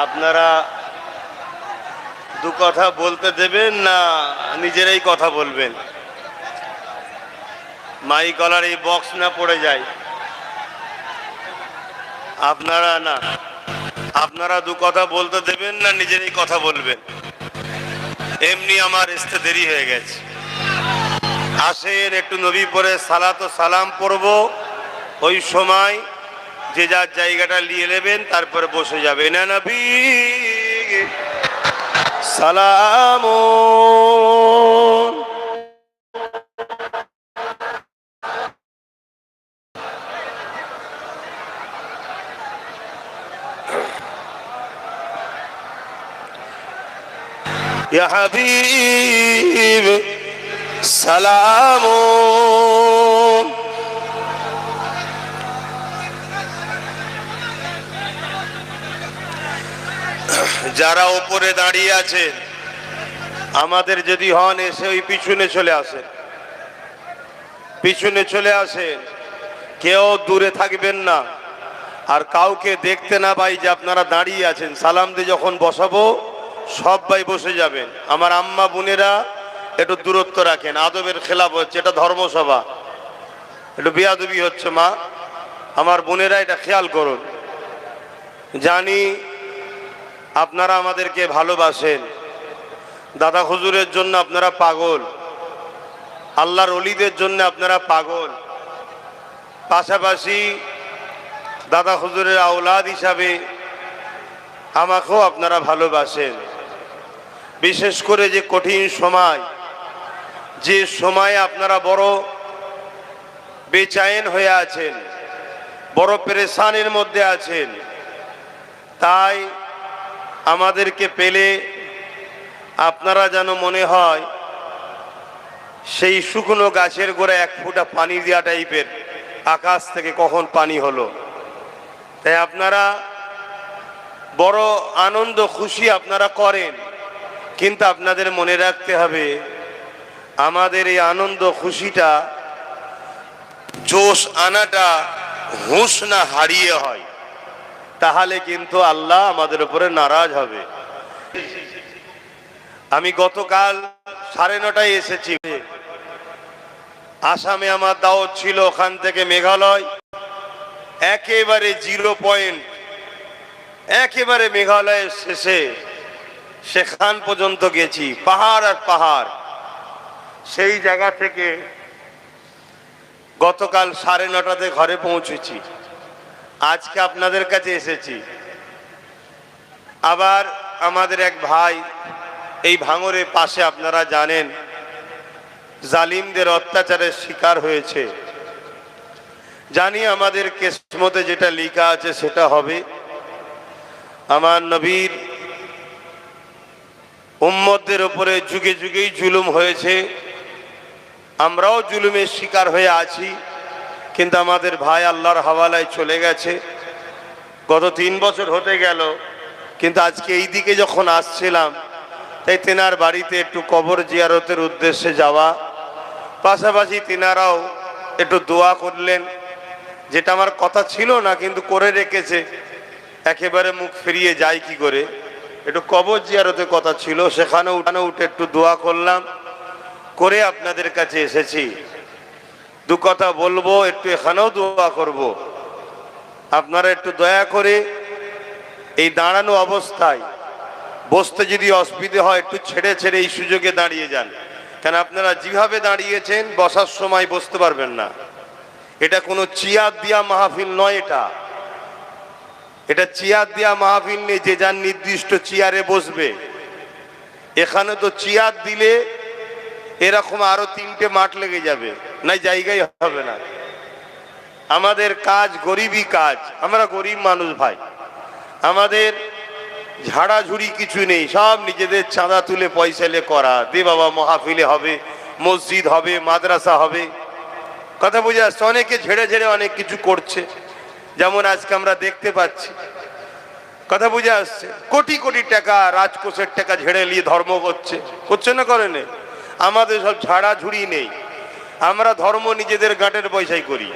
আপনারা দু কথা বলতে দেবেন না নিজেরাই কথা বলবেন? মাইক গলার এই বক্স না পড়ে যায়। আপনারা দু কথা বলতে দেবেন না নিজেরাই কথা বলবেন? এমনি আমার আসতে দেরি হয়ে গেছে। আসেন একটু নবী পড়ে সালাত ও সালাম পড়ব। ওই সময় যে যার জায়গাটা নিয়ে নেবেন, তারপরে বসে যাবেন। না নবী সালাম ইয়া হাবিব সালাম। যারা উপরে দাঁড়িয়ে আছেন, আমাদের যদি হন এসে ওই পিছনে চলে আসেন, পিছনে চলে আসেন। কেউ দূরে থাকবেন না। আর কাউকে দেখতে না পাই যে আপনারা দাঁড়িয়ে আছেন, সালাম দিয়ে যখন বসাবো সবাই বসে যাবেন। আমার আম্মা বোনেরা একটু দূরত্ব রাখেন, আদবের খেলাফ হচ্ছে, এটা ধর্মসভা, একটু বেয়াদবি হচ্ছে। মা আমার বোনেরা এটা খেয়াল করুন। জানি আপনারা আমাদেরকে ভালোবাসেন, দাদা হুজুরের জন্য আপনারা পাগল, আল্লাহর ওলিদের জন্য আপনারা পাগল, পাশাপাশি দাদা হুজুরের আওলাদ হিসাবে আমাকেও আপনারা ভালোবাসেন। বিশেষ করে যে কঠিন সময়, যে সময়ে আপনারা বড় বেচাইন হয়ে আছেন, বড় পেরেশানির মধ্যে আছেন, তাই আমাদেরকে পেলে আপনারা যেন মনে হয় সেই শুকনো গাছের গোড়ায় এক ফোঁটা পানি দেওয়া টাইপের, আকাশ থেকে কখন পানি হলো। তাই আপনারা বড় আনন্দ খুশি আপনারা করেন, কিন্তু আপনাদের মনে রাখতে হবে আমাদের এই আনন্দ খুশিটা জোশ আনাটা হুঁশ না হারিয়ে হয়, তাহলে কিন্তু আল্লাহ আমাদের উপরে নারাজ হবে। আমি গতকাল 9:30 এসেছি। আসামে আমার দাওয়াত ছিল, ওখান থেকে মেঘালয় একেবারে 0 পয়েন্ট, একেবারে মেঘালয়ের শেষে সেখান পর্যন্ত গেছি, পাহাড় আর পাহাড়। সেই জায়গা থেকে গতকাল 9:30-তে ঘরে পৌঁছেছি, আজকে আপনাদের কাছে এসেছি। আবার আমাদের এক ভাই এই ভাঙরের পাশে, আপনারা জানেন, জালিমদের অত্যাচারের শিকার হয়েছে। জানি আমাদের কিসমতে যেটা লেখা আছে সেটা হবে। আমার নবীর উম্মতদের উপরে যুগে যুগেই জুলুম হয়েছে, আমরাও জুলুমের শিকার হয়ে আছি, কিন্তু আমাদের ভাই আল্লাহর হাওয়ালায় চলে গেছে। গত 3 বছর হতে গেল, কিন্তু আজকে এই দিকে যখন আসছিলাম, তাই তেনার বাড়িতে একটু কবর জিয়ারতের উদ্দেশ্যে যাওয়া, পাশাপাশি তেনারাও একটু দোয়া করলেন, যেটা আমার কথা ছিল না কিন্তু করে রেখেছে। একেবারে মুখ ফিরিয়ে যায় কি করে, একটু কবর জিয়ারতের কথা ছিল, সেখানে উঠে একটু দোয়া করলাম, করে আপনাদের কাছে এসেছি। দু কথা বলবো, একটু এখানেও দোয়া করব। আপনারা একটু দয়া করে এই দাঁড়ানো অবস্থায় বসতে যদি অসুবিধে হয়, একটু ছেড়ে ছেড়ে এই সুযোগে দাঁড়িয়ে যান। কেন আপনারা যেভাবে দাঁড়িয়েছেন বসার সময় বসতে পারবেন না। এটা কোনো চেয়ার দিয়া মাহফিল নয়, এটা চেয়ার দিয়া মাহফিল নেই যে যার নির্দিষ্ট চেয়ারে বসবে। এখানে তো চেয়ার দিলে এরকম আরো 3টে মাঠ লেগে যাবে, নাই জায়গায় হবে না। আমাদের কাজ গরিবই কাজ, আমরা গরিব মানুষ ভাই। আমাদের ঝাড়াঝুড়ি কিছু নেই, সব নিজেদের চাঁদা তুলে পয়সালে করা। দে বাবা, মাহফিলে হবে, মসজিদ হবে, মাদ্রাসা হবে, কথা বুঝে আসছে। অনেকে ঝেড়ে ঝেড়ে অনেক কিছু করছে, যেমন আজকে আমরা দেখতে পাচ্ছি, কথা বুঝে আসছে। কোটি কোটি টাকা, রাজকোষের টাকা ঝেড়ে নিয়ে ধর্ম করছে না, করে নেই। আমাদের সব ঝাড়াঝুড়ি নেই, আমরা ধর্ম নিজেদের গাঁটের পয়সায় করি।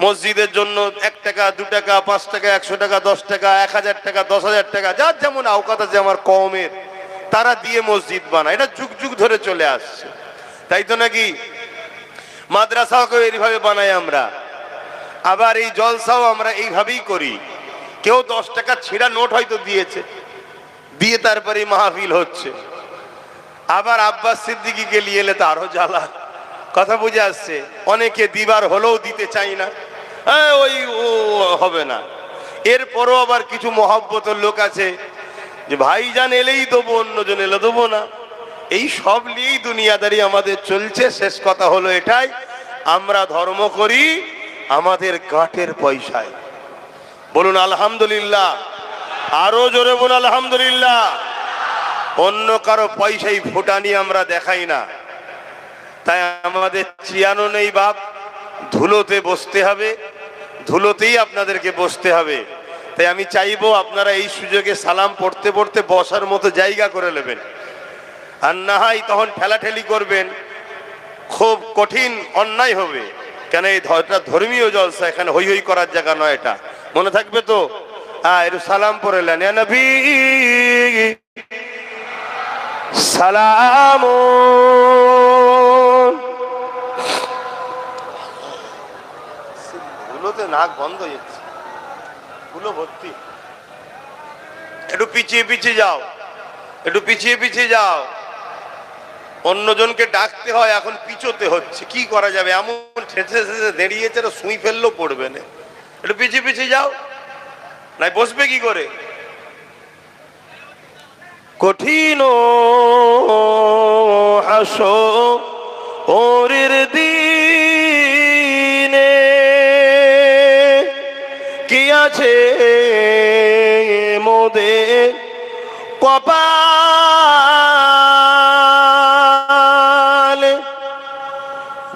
মসজিদের জন্য 1 টাকা 2 টাকা 5 টাকা 100 টাকা 10 টাকা 1000 টাকা 10,000 টাকা, যার যেমন আওকাত আছে আমার কওমের, তারা দিয়ে মসজিদ বানায়। এটা যুগ যুগ ধরে চলে আসছে, তাই তো নাকি? মাদ্রাসাকেও এইভাবে বানাই আমরা, আবার এই জলসাও আমরা এইভাবেই করি। কেউ 10 টাকা ছিঁড়া নোট হয়তো দিয়েছে, দিয়ে তারপরে মাহফিল হচ্ছে। আবার আব্বাস সিদ্দিকীকে নিয়ে এলে তো আরো জ্বালা। কথা বুঝে আসছে? অনেকে দিবার হলেও দিতে চাই না, ওই হবে না। এরপরও আবার কিছু মহব্বতের লোক আছে যে ভাইজান এলেই দেবো, অন্যজন এলে দেবো না। এই সব নিয়েই দুনিয়াদারি আমাদের চলছে। শেষ কথা হলো এটাই, আমরা ধর্ম করি আমাদের গাঁটের পয়সায়। বলুন আলহামদুলিল্লাহ, আরো জোরে বলুন আলহামদুলিল্লাহ। অন্য কারো পয়সায় ফুটানি আমরা দেখাই না। তাই আমাদের চিয়ানো নেই বাপ, ধুলোতে বসতে হবে, ধুলোতেই আপনাদেরকে বসতে হবে। তাই আমি চাইবো আপনারা এই সুযোগে সালাম পড়তে পড়তে বসার মতো জায়গা করে নেবেন, আর না হয় তখন ঠেলাঠেলি করবেন, খুব কঠিন অন্যায় হবে। কেন এটা ধর্মীয় জলসা, এখানে হই হই করার জায়গা নয়। এটা মনে থাকবে তো? একটু সালাম পড়লেন, ইয়া নবী সালাম। ধুলোতে নাক বন্ধ হয়ে যাচ্ছে, ধুলো ভর্তি। একটু পিছিয়ে পিছিয়ে যাও, একটু পিছিয়ে পিছিয়ে যাও। অন্যজনকে ডাকতে হয়, এখন পিছোতে হচ্ছে, কি করা যাবে? এমন ঠেসে ঠেসে দাঁড়িয়েছে, সুই ফেললেও পড়বে না। একটু পিছিয়ে পিছিয়ে যাও, নাই বসবে কি করে? কঠিন হাসরের দিনে কি আছে মোদের কপালে,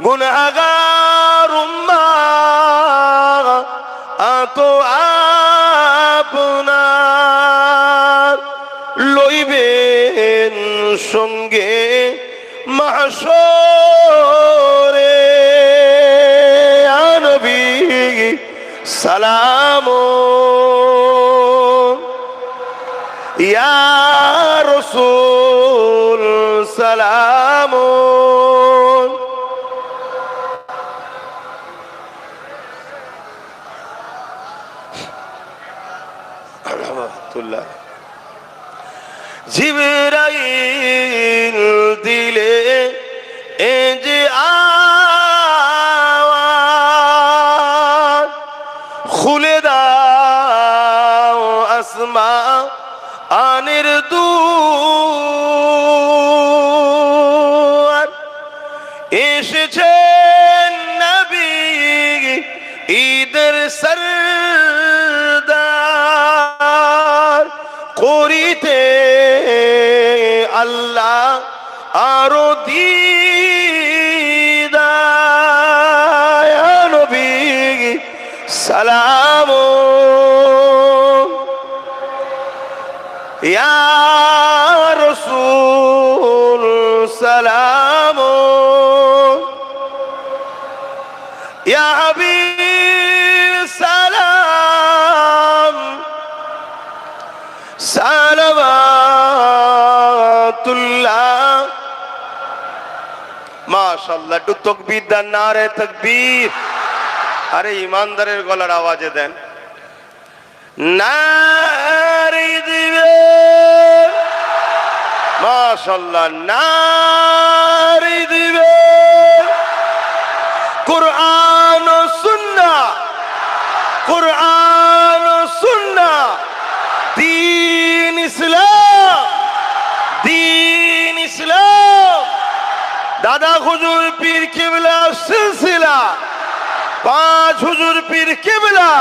গুনাহগার উম্মাত আপনার লইবেন সঙ্গে মাহশরে। ইয়া নবী সালাম, ইয়া রাসূল সালাম। আলহামদুলিল্লাহ। জিবরাইল দিলে এ যে আওয়াজ, খুলে দাও আসমানের দুয়ার। এসেছেন নবী ঈদের সরদার, করিতে আল্লাহ আরো দিদার। ইয়া নবী সালাম, ইয়া রাসূল সালাম, ইয়া হাবিব সালাম সালাওয়াতুল্লাহ। মাশাআল্লাহ, একটু তাকবীর দেন, নারে তাকবীর। আরে ইমানদারের গলার আওয়াজে দেন, নারে দিবে। মাশাআল্লাহ, নারে দিবে। কুরআন ও সুন্নাহ, কুরআন ও সুন্নাহ, দীন ইসলাম, দীন ইসলাম। দাদা হুজুর পীর কিবলা সিলসিলা, 5 হুজুর পীর কিবলা।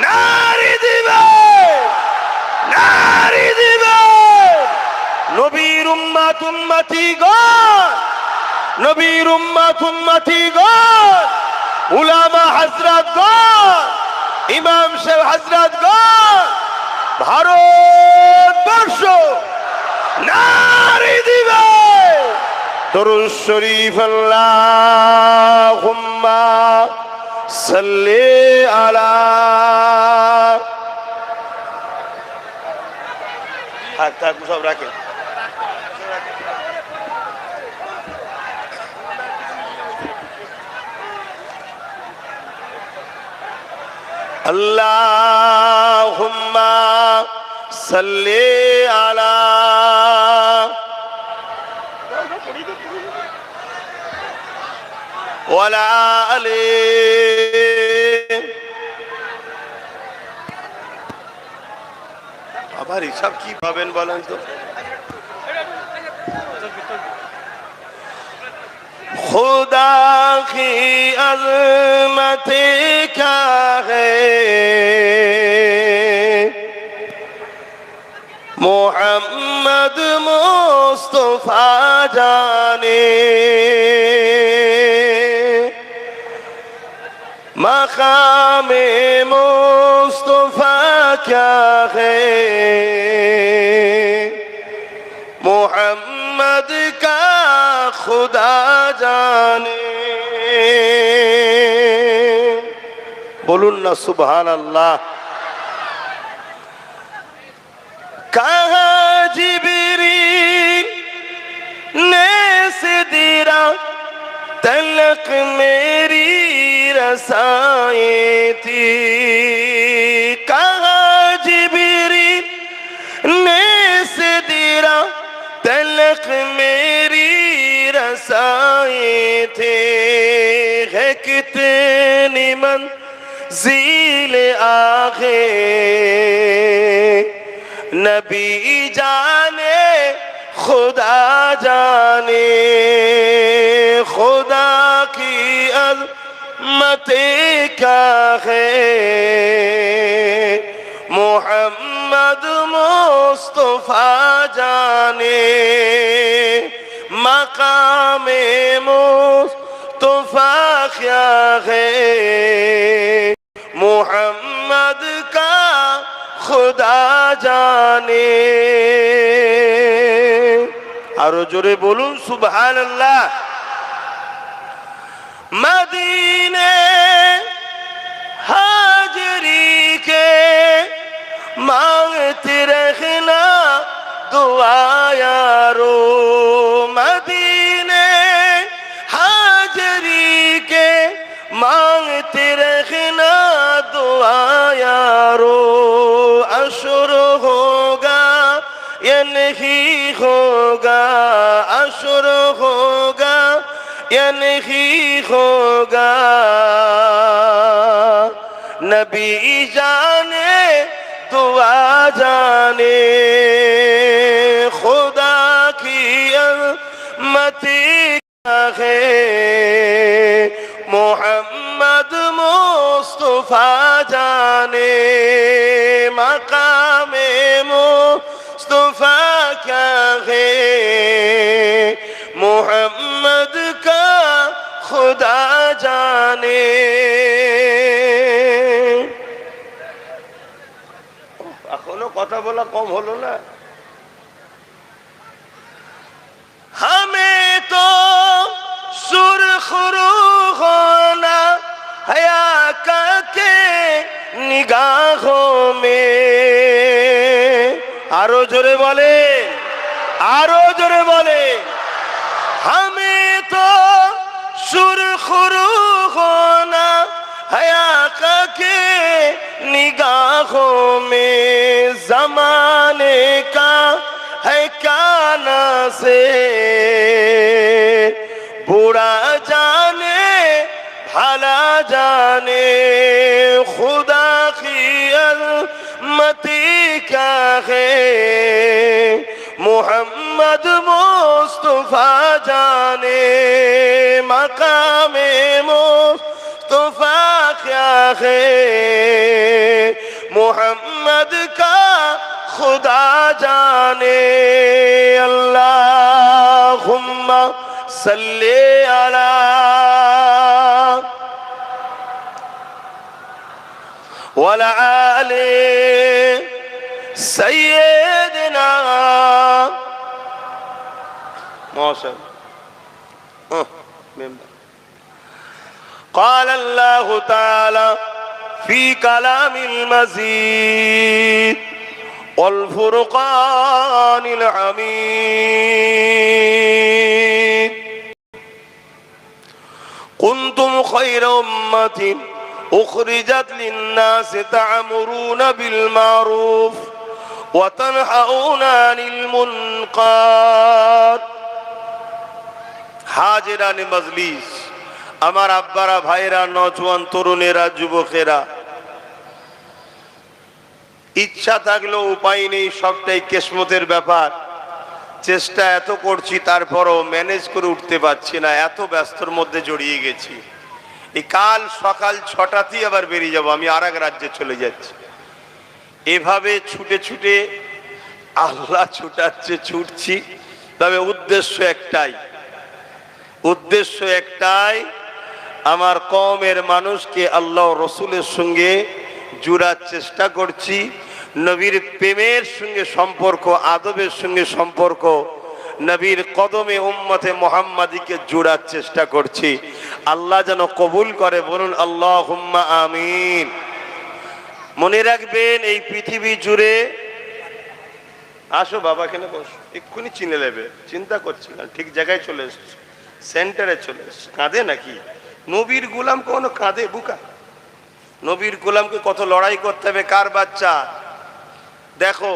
নারে দিবে, নারে দিবে। নবীর উম্মত উম্মতি গণ, নবীর উম্মত উম্মতি গণ, উলামা হযরত গণ, ইমাম সাহেব হযরত গণ, ভারতবর্ষ নারে দিবে। দরুদ শরীফ আল্লাহুম্মা सल्ले अला। हाथ थाकू सब रखें। अल्लाहुम्मा सल्ले अला। ওয়ালা আলে। আবার হিসাব কি পাবেন বলেন তো? खुदा की अज़मत क्या है मोहम्मद मुस्तफा जाने मकामे मुस्तफा क्या है मोहम्मद का खुदा जाने। बोलून ना सुभान अल्लाह। कहा जिब्रील ने सिदरा तलक मेरी रसाए थी। कहा जिब्रील ने सिदरा तलक मेरी रसाए थे। है कितनी मंज़िल आगे नबी जाने खुदा जाने। खुदा की अज़मत क्या है मोहम्मद मुस्तफा जाने मकामे मुस्तफा क्या है मोहम्मद का खुदा जाने। आरो जोरे बोलूं सुभान अल्लाह। मदीने हाजरी के मांगते रखना दुआ यारो। मदीने हाजरी के मांगते रखना दुआ यारो। अशुर होगा या नहीं होगा अशुर होगा या नहीं होगा नबी जाने दुआ जाने। खुदा की अज़मत क्या है मोहम्मद मुस्तफा जाने मकामे मुस्तफा क्या है मोहम्मद का खुदा जाने। এখনো কথা বলা কম হলো না। हमें तो सुरखरू होना हया के निगाहों में। आरो जोरे बोले आरो जोरे बोले। हमें तो सुरखरू होना हया के निगाहों में। जमाने का है काना से बुरा जाने भला जाने। खुदा की अज़मत क्या है मोहम्मद मुस्तफा जाने मकामे मुस्तफा क्या है मोहम्मद का खुदा जाने। अल्लाहुम्मा सल्ले अला वला आले सय्यदना मौसम قال الله تعالى في كلام المزيد والفرقان الحميد كنتم خير أمة أخرجت للناس تأمرون بالمعروف وتنهون عن المنكر হাজিরানে মজলিস, আমার আব্বারা, ভাইরা, নওজোয়ান তরুণেরা, যুবকেরা, ইচ্ছা থাকলেও উপায় নেই, সবটাই কিসমতের ব্যাপার। চেষ্টা এত করছি, তারপরও ম্যানেজ করে উঠতে পারছি না, এত ব্যস্তর মধ্যে জড়িয়ে গেছি। এই কাল সকাল 6টাতেই আবার বেরিয়ে যাব, আমি আর এক রাজ্যে চলে যাচ্ছি। এভাবে ছুটে ছুটে আল্লাহ ছুটাচ্ছে, ছুটছি, তবে উদ্দেশ্য একটাই, আমার কওমের মানুষকে আল্লাহ রসুলের সঙ্গে জুড়ার চেষ্টা করছি। নবীর প্রেমের সঙ্গে সম্পর্ক, আদবের সঙ্গে সম্পর্ক, নবীর কদমে উম্মতে মুহাম্মাদিকে জুড়ার চেষ্টা করছি। আল্লাহ যেন কবুল করে, বলুন আল্লাহুম্মা আমিন। মনে রাখবেন, এই পৃথিবী জুড়ে, আসো বাবা, এখানে বসো, এক্ষুনি চিনে নেবে, চিন্তা করছি না, ঠিক জায়গায় চলে এসছো, সেন্টারে চলে এসছো। কাঁদে নাকি? নবীর গোলাম কোনো কাঁদে? বুকা নবীর গোলামকে কত লড়াই করতে হবে। কার বাচ্চা? দেখো,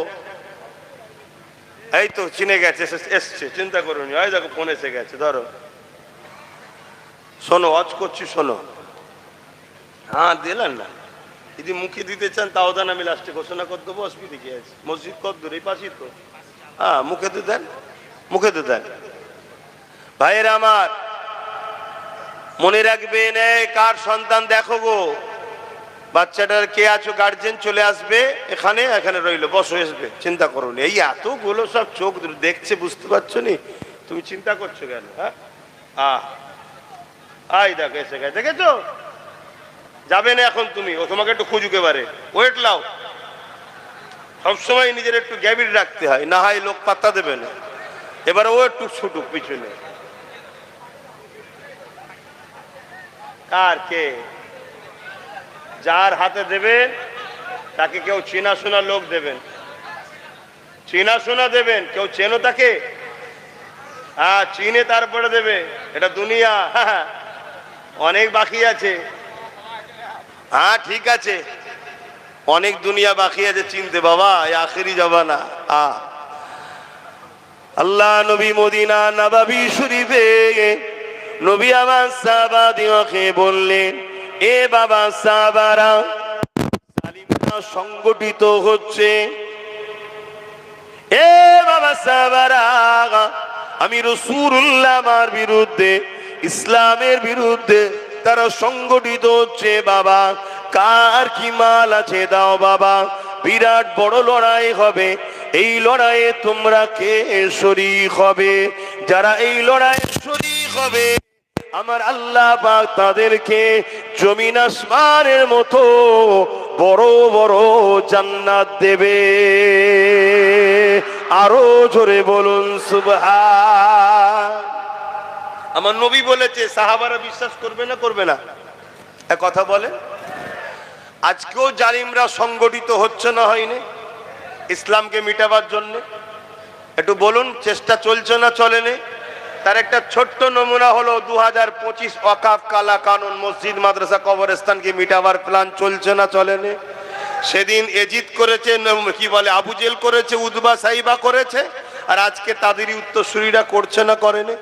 এই তো চিনে গেছে, এসছে, চিন্তা করুন। এই দেখো ফোন এসে গেছে, ধরো, শোনো, অজ করছি, শোনো। হ্যাঁ দিলেন না, যদি মুখে দিতে চান তাও দেন, আমি লাস্টে ঘোষণা করে দেবো, অসুবিধা কি আছে? মসজিদ কত দূর? এই পাশেই তো। হ্যাঁ, মুখে তো দেন, মুখে তো দেন। ভাইয়ের আমার, মনে রাখবেন, কার সন্তান দেখো গো, বাচ্চাটার কে আছো, গার্জেন চলে আসবে, এখানে এখানে রইলো, বসো, আসবে, চিন্তা করুন। এই এতগুলো সব চোখ দেখছে, বুঝতে পারছো নি? তুমি চিন্তা করছো কেন? হ্যাঁ, আই দেখো এসে গেছে, দেখেছো? যাবে না এখন তুমি, ও তোমাকে একটু খুঁজুকে পারে, ওয়েট লাও। সবসময় নিজের একটু গ্যাবিট রাখতে হয়, না হয় লোক পাত্তা দেবে না। এবার ও একটু ছুটুক পিছনে। কার? কে? যার হাতে দেবেন তাকে কেউ চেনা শোনা লোক দেবেন, চেনা শোনা দেবেন। কেউ চেনো তাকে? হ্যাঁ, চিনে তারপরে দেবে। এটা দুনিয়া, অনেক বাকি আছে। হ্যাঁ ঠিক আছে, অনেক দুনিয়া বাকি আছে চিনতে বাবা, এই আখেরি জামানা। আল্লাহ নবী মদিনা নববী শরীফে নবী আমার সাহাবাদিওকে বললেন, এ বাবা সাহাবারা, জালিমরা সংগঠিত হচ্ছে। এ বাবা সাহাবারা, আমি রাসূলুল্লাহ আমার বিরুদ্ধে, ইসলামের বিরুদ্ধে তারা সংগঠিত হচ্ছে। বাবা, কার কি মাল আছে দাও বাবা, বিরাট বড় লড়াই হবে। এই লড়াইয়ে তোমরা কে শরীক হবে? যারা এই লড়াইয়ে শরীক হবে, আমার আল্লাহ পাক তাদেরকে জমিন আসমানের মতো বড় বড় জান্নাত দেবে। আরো জোরে বলুন সুবহান। আমার নবী বলেছে, সাহাবারা বিশ্বাস করবে না? করবে না? এক কথা বলে, আজকেও জালিমরা সংগঠিত হচ্ছে না, হয়নি? ইসলামকে মিটাবার জন্য একটু বলুন, চেষ্টা চলছে না চলেনি? তার একটা ছোট্ট নমুনা হলো 2025 ওয়াকাফ কালা কানুন, মসজিদ মাদ্রাসা কবরস্থানকে মিটাবার প্ল্যান চলছে না চলেনি? সেদিন এজিদ করেছে, কি বলে, আবু জেল করেছে, উদবা সাইবা করেছে, আর আজকে তাদেরই উত্তরসূরিরা করছে না করেনি?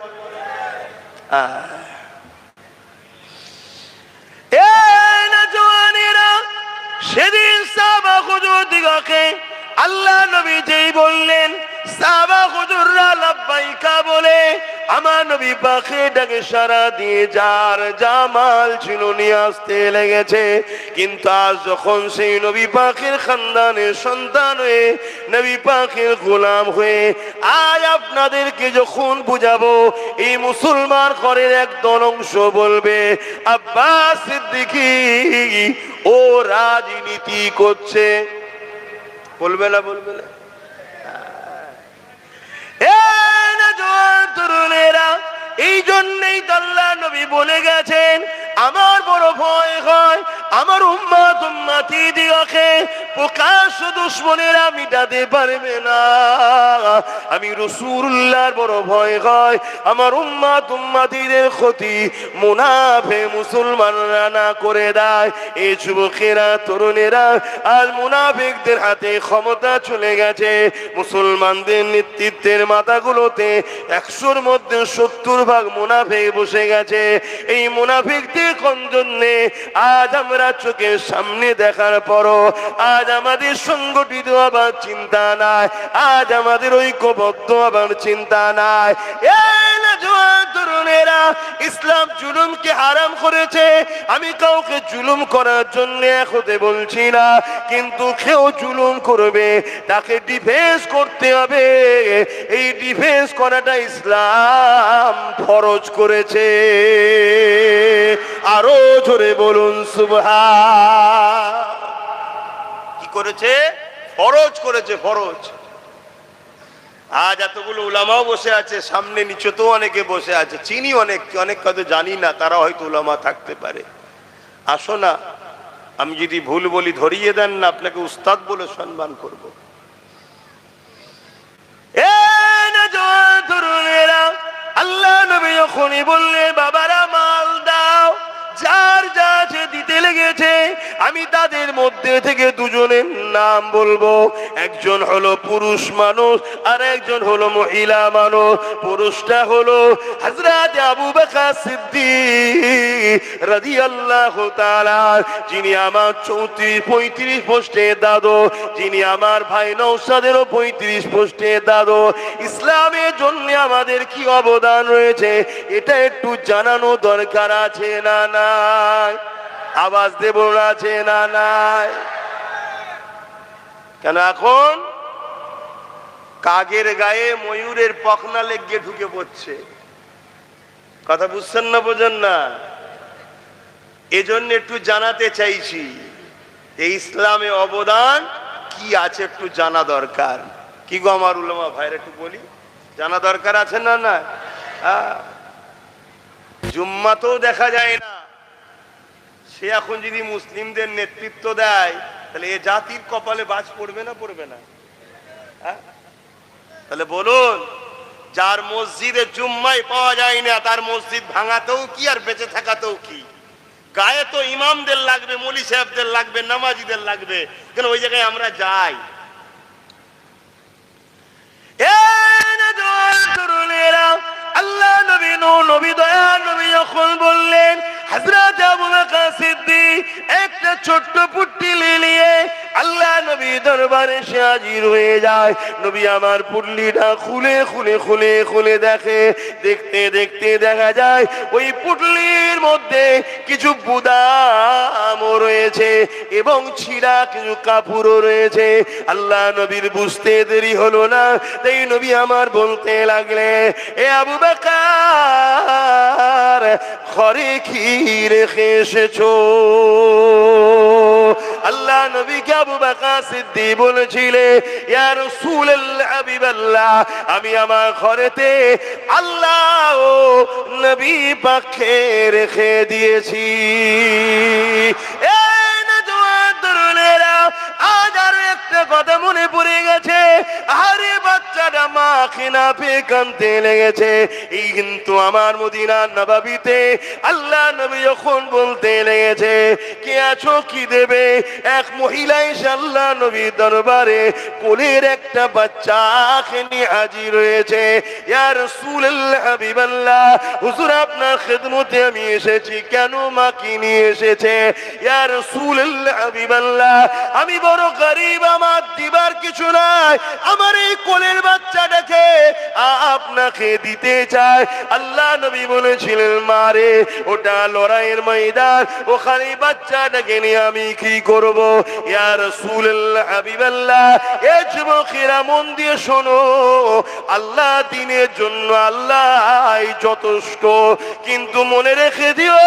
সেদিন সাহাবা হুজুর দিগকে আল্লাহ নবী যেই বললেন, সাহাবা হুজুররা লাব্বাইকা বলে আমার নবী পাকে ডাকে সারা দিয়ে যার জামাল ছিল নিয়ে আসতে লেগেছে। কিন্তু আজ যখন সেই নবী পাকের খানদানের সন্তান হয়ে, নবী পাকের গোলাম হয়ে আজ আপনাদেরকে যখন বুঝাবো, এই মুসলমান ঘরের একদল অংশ বলবে, আব্বাস সিদ্দিকী ও রাজনীতি করছে। বলবে না? বলবে না? তরুণেরা, এই জন্যই তো আল্লাহ নবী বলে গেছেন, আমার বড় ভয় হয় আমার উম্মতকে প্রকাশ্য দুশমনেরা মিটাতে পারবে না। আমি রাসূলুল্লাহর বড় ভয় হয় আমার উম্মতিদের ক্ষতি মুনাফিক মুসলমানরা না করে দেয়। এই যুবকেরা তরুণেরা আর মুনাফিকদের হাতে ক্ষমতা চলে গেছে। মুসলমানদের নেতৃত্বের মাথাগুলোতে 100-র মধ্যে 70 ভাগ মুনাফিক বসে গেছে। এই মুনাফিকদের কোন জন্যে আজ আমরা চোখের সামনে দেখার পরও আজ আমাদের সংগঠিত আবার চিন্তা নাই, আজ আমাদের ঐক্যবদ্ধ আবার চিন্তা নাই। তরুণেরা ইসলাম জুলুমকে হারাম করেছে। আমি কাউকে জুলুম করার জন্য হতে বলছি না, কিন্তু কেউ জুলুম করবে তাকে ডিফেন্স করতে হবে। এই ডিফেন্স করাটা ইসলাম ফরজ করেছে। আরো জোরে বলুন সুবহান। কি করেছে? ফরজ করেছে, ফরজ। আজ এতগুলো উলামাও বসে আছে, সামনে নিচে তো অনেকে বসে আছে, চিনি অনেক কথা জানি না, তারা হয়তো উলামা থাকতে পারে। আসো না, আমি যদি ভুল বলি ধরিয়ে দেন না, আপনাকে উস্তাদ বলে সম্মান করব। আল্লাহ নবী যখনই বললেন বাবারা মাল দাও, যার যা আছে দিতে লেগেছে, আমি তাদের মধ্যে থেকে দুজনের নাম বলবো। একজন হলো পুরুষ মানুষ আর একজন হলো মহিলা মানুষ। পুরুষটা হলো হযরত আবু বকর সিদ্দিক রাদিয়াল্লাহু তাআলা, যিনি আমার 34-35 পোস্টের দাদু, যিনি আমার ভাই নওশাদেরও 35 পোস্টের দাদু। ইসলামের জন্য আমাদের কি অবদান রয়েছে এটা একটু জানানো দরকার আছে না নাই? আওয়াজ দেব না, আছে না নাই? কেন এখন কাগের গায়ে ময়ূরের পখনা লেগে ঢুকে পড়ছে। কথা বুঝছেন না, বোঝেন না? এজন্য একটু জানাতে চাইছি এই ইসলামে অবদান কি আছে একটু জানা দরকার। কি গো আমার উলামা ভাইরা, একটু বলি, জানা দরকার আছে না? না, জুম্মাতেও দেখা যায় না। সে এখন যদি মুসলিমদের নেতৃত্ব দেয় তাহলে এ জাতির কপালে বাজ পড়বে না, পড়বে না? তাহলে বলুন, যার মসজিদে জুম্মায় পাওয়া যায় না তার মসজিদ ভাঙাতেও কি আর বেঁচে থাকাতেও কি? গায়ে তো ইমামদের লাগবে, মৌলী সাহেবদের লাগবে, নামাজিদের লাগবে, কেন ওই জায়গায় আমরা যাই? আল্লাহ নবী দয়া নবী যখন বললেন হযরত আবু বকর সিদ্দিক একটা ছোট্ট পুটলি নিয়ে আল্লাহ নবী দরবারে সে হাজির হয়ে যায়। নবী আমার পুটলিটা খুলে খুলে খুলে খুলে দেখে। দেখতে দেখতে দেখা যায় ওই পুটলির মধ্যে কিছু বুদামও রয়েছে এবং ছিঁড়া কিছু কাপড়ও রয়েছে। আল্লাহ নবীর বুঝতে দেরি হলো না, তাই নবী আমার বলতে লাগলে, এ আবু বকর, ঘরে কি রেখে এসেছো? আল্লাহ নবীকে আবু বকর সিদ্দিক বলেছিলেন, ইয়া রাসূলুল্লাহ, হাবিবাল্লাহ, আমি আমার ঘরেতে আল্লাহ ও নবী পাকে রেখে দিয়েছি। আজ আরো একটা কথা মনে পড়ে গেছে। আরে বাচ্চাটা মা খেনা পেয়ে কাঁদতে লেগেছে। এই কিন্তু আমার মদিনার নবাবিতে আল্লাহ নবী যখন বলতে লেগেছে, কে আছো, কি দেবে? এক মহিলা এসে আল্লাহ নবীর দরবারে কোলের একটা বাচ্চা নিয়ে হাজির হয়েছে। ইয়া রাসূলুল্লাহ, হাবিবাল্লাহ, হুজুর আপনার খেদমতে আমি এসেছি। কেন, মা কি নিয়ে এসেছে? ইয়া রাসূলুল্লাহ, হাবিবাল্লাহ, আমি বড় গরিব, আমার দিবার কিছু নাই, আমার এই কোলের বাচ্চাটাকে আপনাকে দিতে চাই। আল্লাহ নবী বলেছিলেন, মারে, ওটা লড়াইয়ের ময়দান, ওখানে বাচ্চাটাকে নিয়ে আমি কি করব? ইয়া রাসূলুল্লাহ, হাবিবাল্লাহ, এ যুবকেরা মন দিয়ে শোনো, আল্লাহ দিনের জন্য আল্লাহ যথেষ্ট, কিন্তু মনে রেখে দিও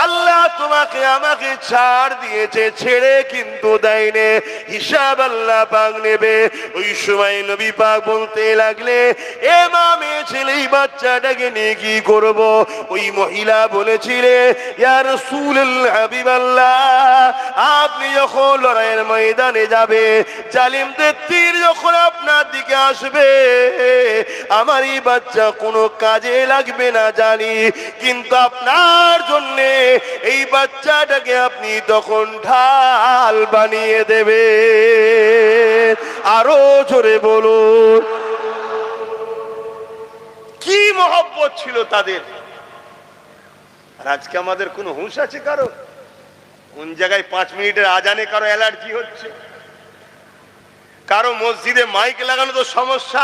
আল্লাহ তোমাকে আমাকে ছাড় দিয়েছে, ছেড়ে কিন্তু দেয়নি, হিসাব আল্লাহ পাক নেবে। ওই সময় নবী পাক বলতে লাগলেন, ময়দানে, এ মা মেয়ে ছেলে এই বাচ্চাটাকে নিয়ে কি করব? ওই মহিলা বলেছিলেন, ইয়া রাসূলুল্লাহ, হাবিবাল্লাহ, আপনি যখন লড়াইয়ের ময়দানে যাবে, জালিমদের তীর যখন আপনার দিকে আসবে, আমার এই বাচ্চা কোনো কাজে লাগবে না জানি, কিন্তু আপনার জন্যে এই বাচ্চাটাকে আপনি তখন ঢাল বানিয়ে দেবে। আরো জোরে বলুন। কি মহব্বত ছিল তাদের। আর আজকে আমাদের কোনো হুঁশ আছে কারো? কোন জায়গায় 5 মিনিটের আজানে কারো অ্যালার্জি হচ্ছে, কারো মসজিদে মাইক লাগানো তো সমস্যা,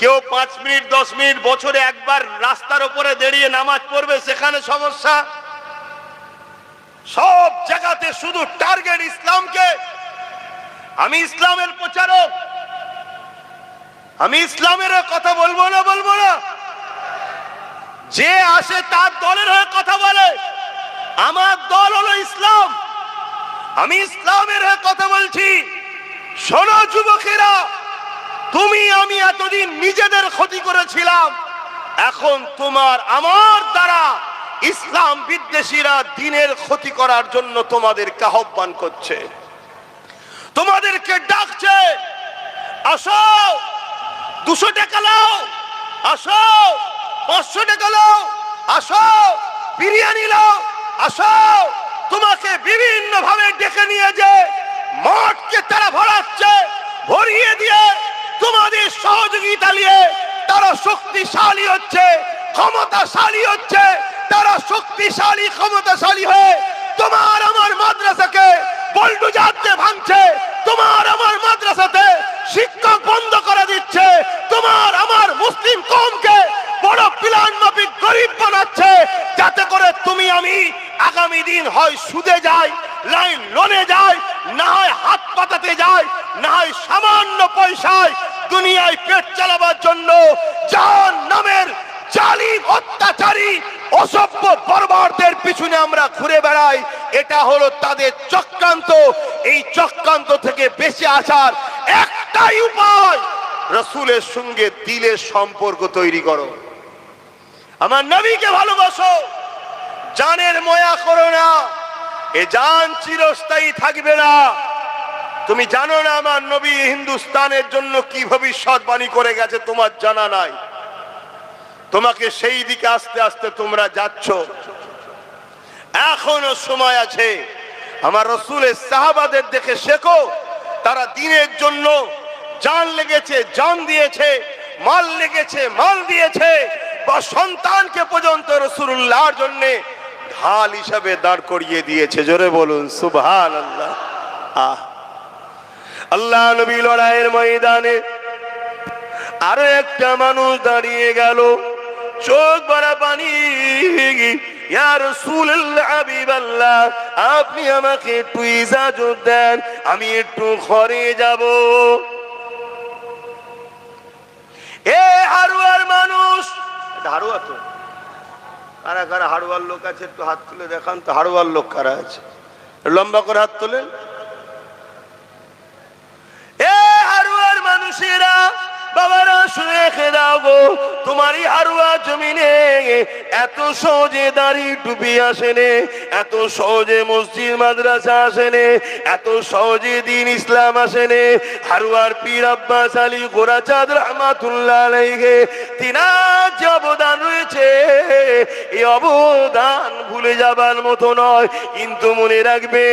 কেউ 5 মিনিট 10 মিনিট বছরে একবার রাস্তার উপরে দাঁড়িয়ে নামাজ পড়বে, সেখানে সমস্যা। সব জায়গাতে শুধু টার্গেট ইসলামকে। আমি ইসলামের প্রচারক, আমি ইসলামের কথা বলবো না, বলবো না। যে আসে তার দলের হয়ে কথা বলে। আমার দল হলো ইসলাম, আমি ইসলামের হয়ে কথা বলছি। শোনো যুবকেরা, তুমি আমি এতদিন নিজেদের ক্ষতি করেছিলাম, এখন তোমার আমার দ্বারা ইসলাম বিদ্বেষীরা দিনের ক্ষতি করার জন্য তোমাদেরকে আহ্বান করছে, তোমাদেরকে ডাকছে, আসো 200 টাকা লাও, আসো 500 টাকা লাও, আসো বিরিয়ানি লাও, আসো। তোমাকে বিভিন্ন ভাবে ডেকে নিয়ে যে মঠকে তারা ভরাচ্ছে, ভরিয়ে দিয়ে তোমাদের সহযোগিতা নিয়ে তারা শক্তিশালী হচ্ছে, ক্ষমতাশালী হচ্ছে। তারা শক্তিশালী ক্ষমতাশালী হয়ে তোমার আমার মাদ্রাসাকে বুলডোজার দিয়ে ভাঙছে, তোমার আমার মাদ্রাসাতে শিক্ষক বন্ধ করে দিচ্ছে, তোমার আমার মুসলিম কওমকে বড় প্ল্যান মাফিক গরিব বানাচ্ছে, যাতে করে তুমি আমি আগামী দিন হয় সুদে যাই, লাইন লোনে যাই, না হয় হাত পাতাতে যাই, না হয় সামান্য পয়সায় দুনিয়ায় পেট চালাবার জন্য জাহান্নামের জালিম অত্যাচারী অসভ্য বর্বরদের পিছনে আমরা ঘুরে বেড়াই। এটা হলো তাদের চক্রান্ত। এই চক্রান্ত থেকে বেঁচে আসার একটাই উপায়, রাসূলের সঙ্গে দিলের সম্পর্ক তৈরি করো, আমার নবীকে ভালোবাসো, জানের ময়া করো না। এ জান চিরস্থায়ী থাকবে না। তুমি জানো না আমার নবী হিন্দুস্তানের জন্য কি ভবিষ্যৎবাণী করে গেছে, তোমার জানা নাই। তোমাকে সেই দিকে আস্তে আস্তে তোমরা যাচ্ছ, এখনো সময় আছে। আমার রাসূলের সাহাবাদের দেখে শেখো, তারা দ্বীনের জন্য জান লেগেছে, জান দিয়েছে, মাল লেগেছে, মাল দিয়েছে, বা সন্তানকে পর্যন্ত রাসূলুল্লাহর জন্য ঢাল হিসাবে দাঁড় করিয়ে দিয়েছে। জোরে বলুন সুবহানাল্লাহ। আল্লাহ নবী লড়াইয়ের ময়দানে আরো একটা মানুষ দাঁড়িয়ে গেল, চোখ ভরা পানি। ইয়া রাসূলুল্লাহ, হাবিবাল্লাহ, আপনি আমাকে একটু ইজাজত দেন, আমি একটু ঘরে যাব। এ হারুয়ার মানুষ, হারুয়া তো কারা কারা হারুয়ার লোক আছে একটু হাত তুলে দেখান তো। হারুয়ার লোক কারা আছে? লম্বা করে হাত তোলেন। এ হারুয়ার মানুষেরা, বাবারা শুনে রেখে দাও গো, তোমারই হারুয়া জমিনে এত সহজে দাড়ি টুপি আসেনে, এত সহজে মসজিদ মাদ্রাসা আসেনে, এত সহজে দিন ইসলাম আসেনে। হারুয়ার পীর আব্বাস আলী গোরাচাঁদ রহমাতুল্লাহ আলাইহি, তিনার যে অবদান রয়েছে, এই অবদান ভুলে যাবার মতো নয়। কিন্তু মনে রাখবে,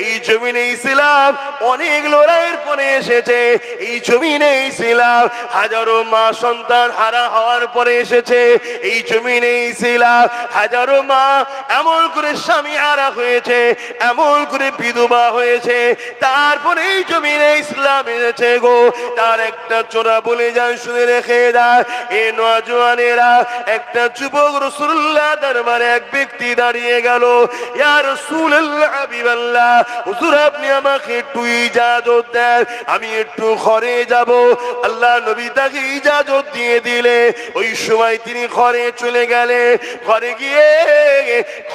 এই জমিনে ইসলাম অনেক লড়াইয়ের পরে এসেছে। এই জমিনে ইসলাম হাজারো মা সন্তান হারা হওয়ার পরে এসেছে। এই জমিনে ইসলাম হাজারো মা এমন করে স্বামী হারা হয়েছে, এমন করে বিধবা হয়েছে, তারপরে এই জমিনে ইসলাম এসেছে গো। তার একটা চোরা বলে যান, শুনে রেখে দেয়। এ নওজওয়ানেরা, একটা যুবক রাসূলুল্লাহ দরবারে এক ব্যক্তি দাঁড়িয়ে গেল। ইয়া রাসূলুল্লাহ, হাবিবাল্লাহ, হুজুর আপনি আমাকে একটু ইজাজত দেন, আমি একটু ঘরে যাব। আল্লাহ নবী তাকে ইজাজত দিয়ে দিলে। ওই সময় তিনি ঘরে চলে গেলে। ঘরে গিয়ে,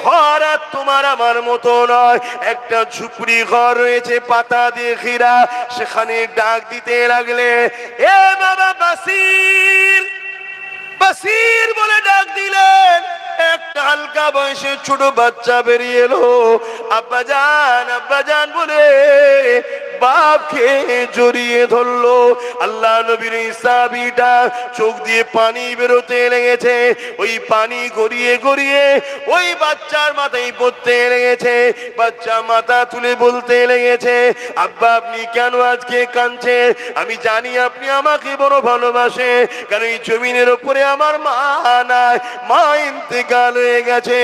ঘর আর তোমার আমার মতো নয়, একটা ঝুপড়ি ঘর রয়েছে পাতা দিয়ে ঘেরা। সেখানে ডাক দিতে লাগলে, এ বাবা বাসি, বাসির বলে ডাক দিলেন। একটা হালকা বয়সে ছোট বাচ্চা বেরিয়ে এলো। আব্বাজান বলে বাপকে জড়িয়ে ধরলো। আল্লাহ নবীর সাহাবীটা চোখ দিয়ে পানি বেরোতে লেগেছে। ওই পানি গড়িয়ে গড়িয়ে ওই বাচ্চার মাথায় পড়তে লেগেছে। বাচ্চা মাথা তুলে বলতে লেগেছে, আব্বা আপনি কেন আজকে কাঁদছেন? আমি জানি আপনি আমাকে বড় ভালোবাসে, কারণ এই জমিনের উপরে আমার মা নাই, মা ইন্তেকাল হয়ে গেছে।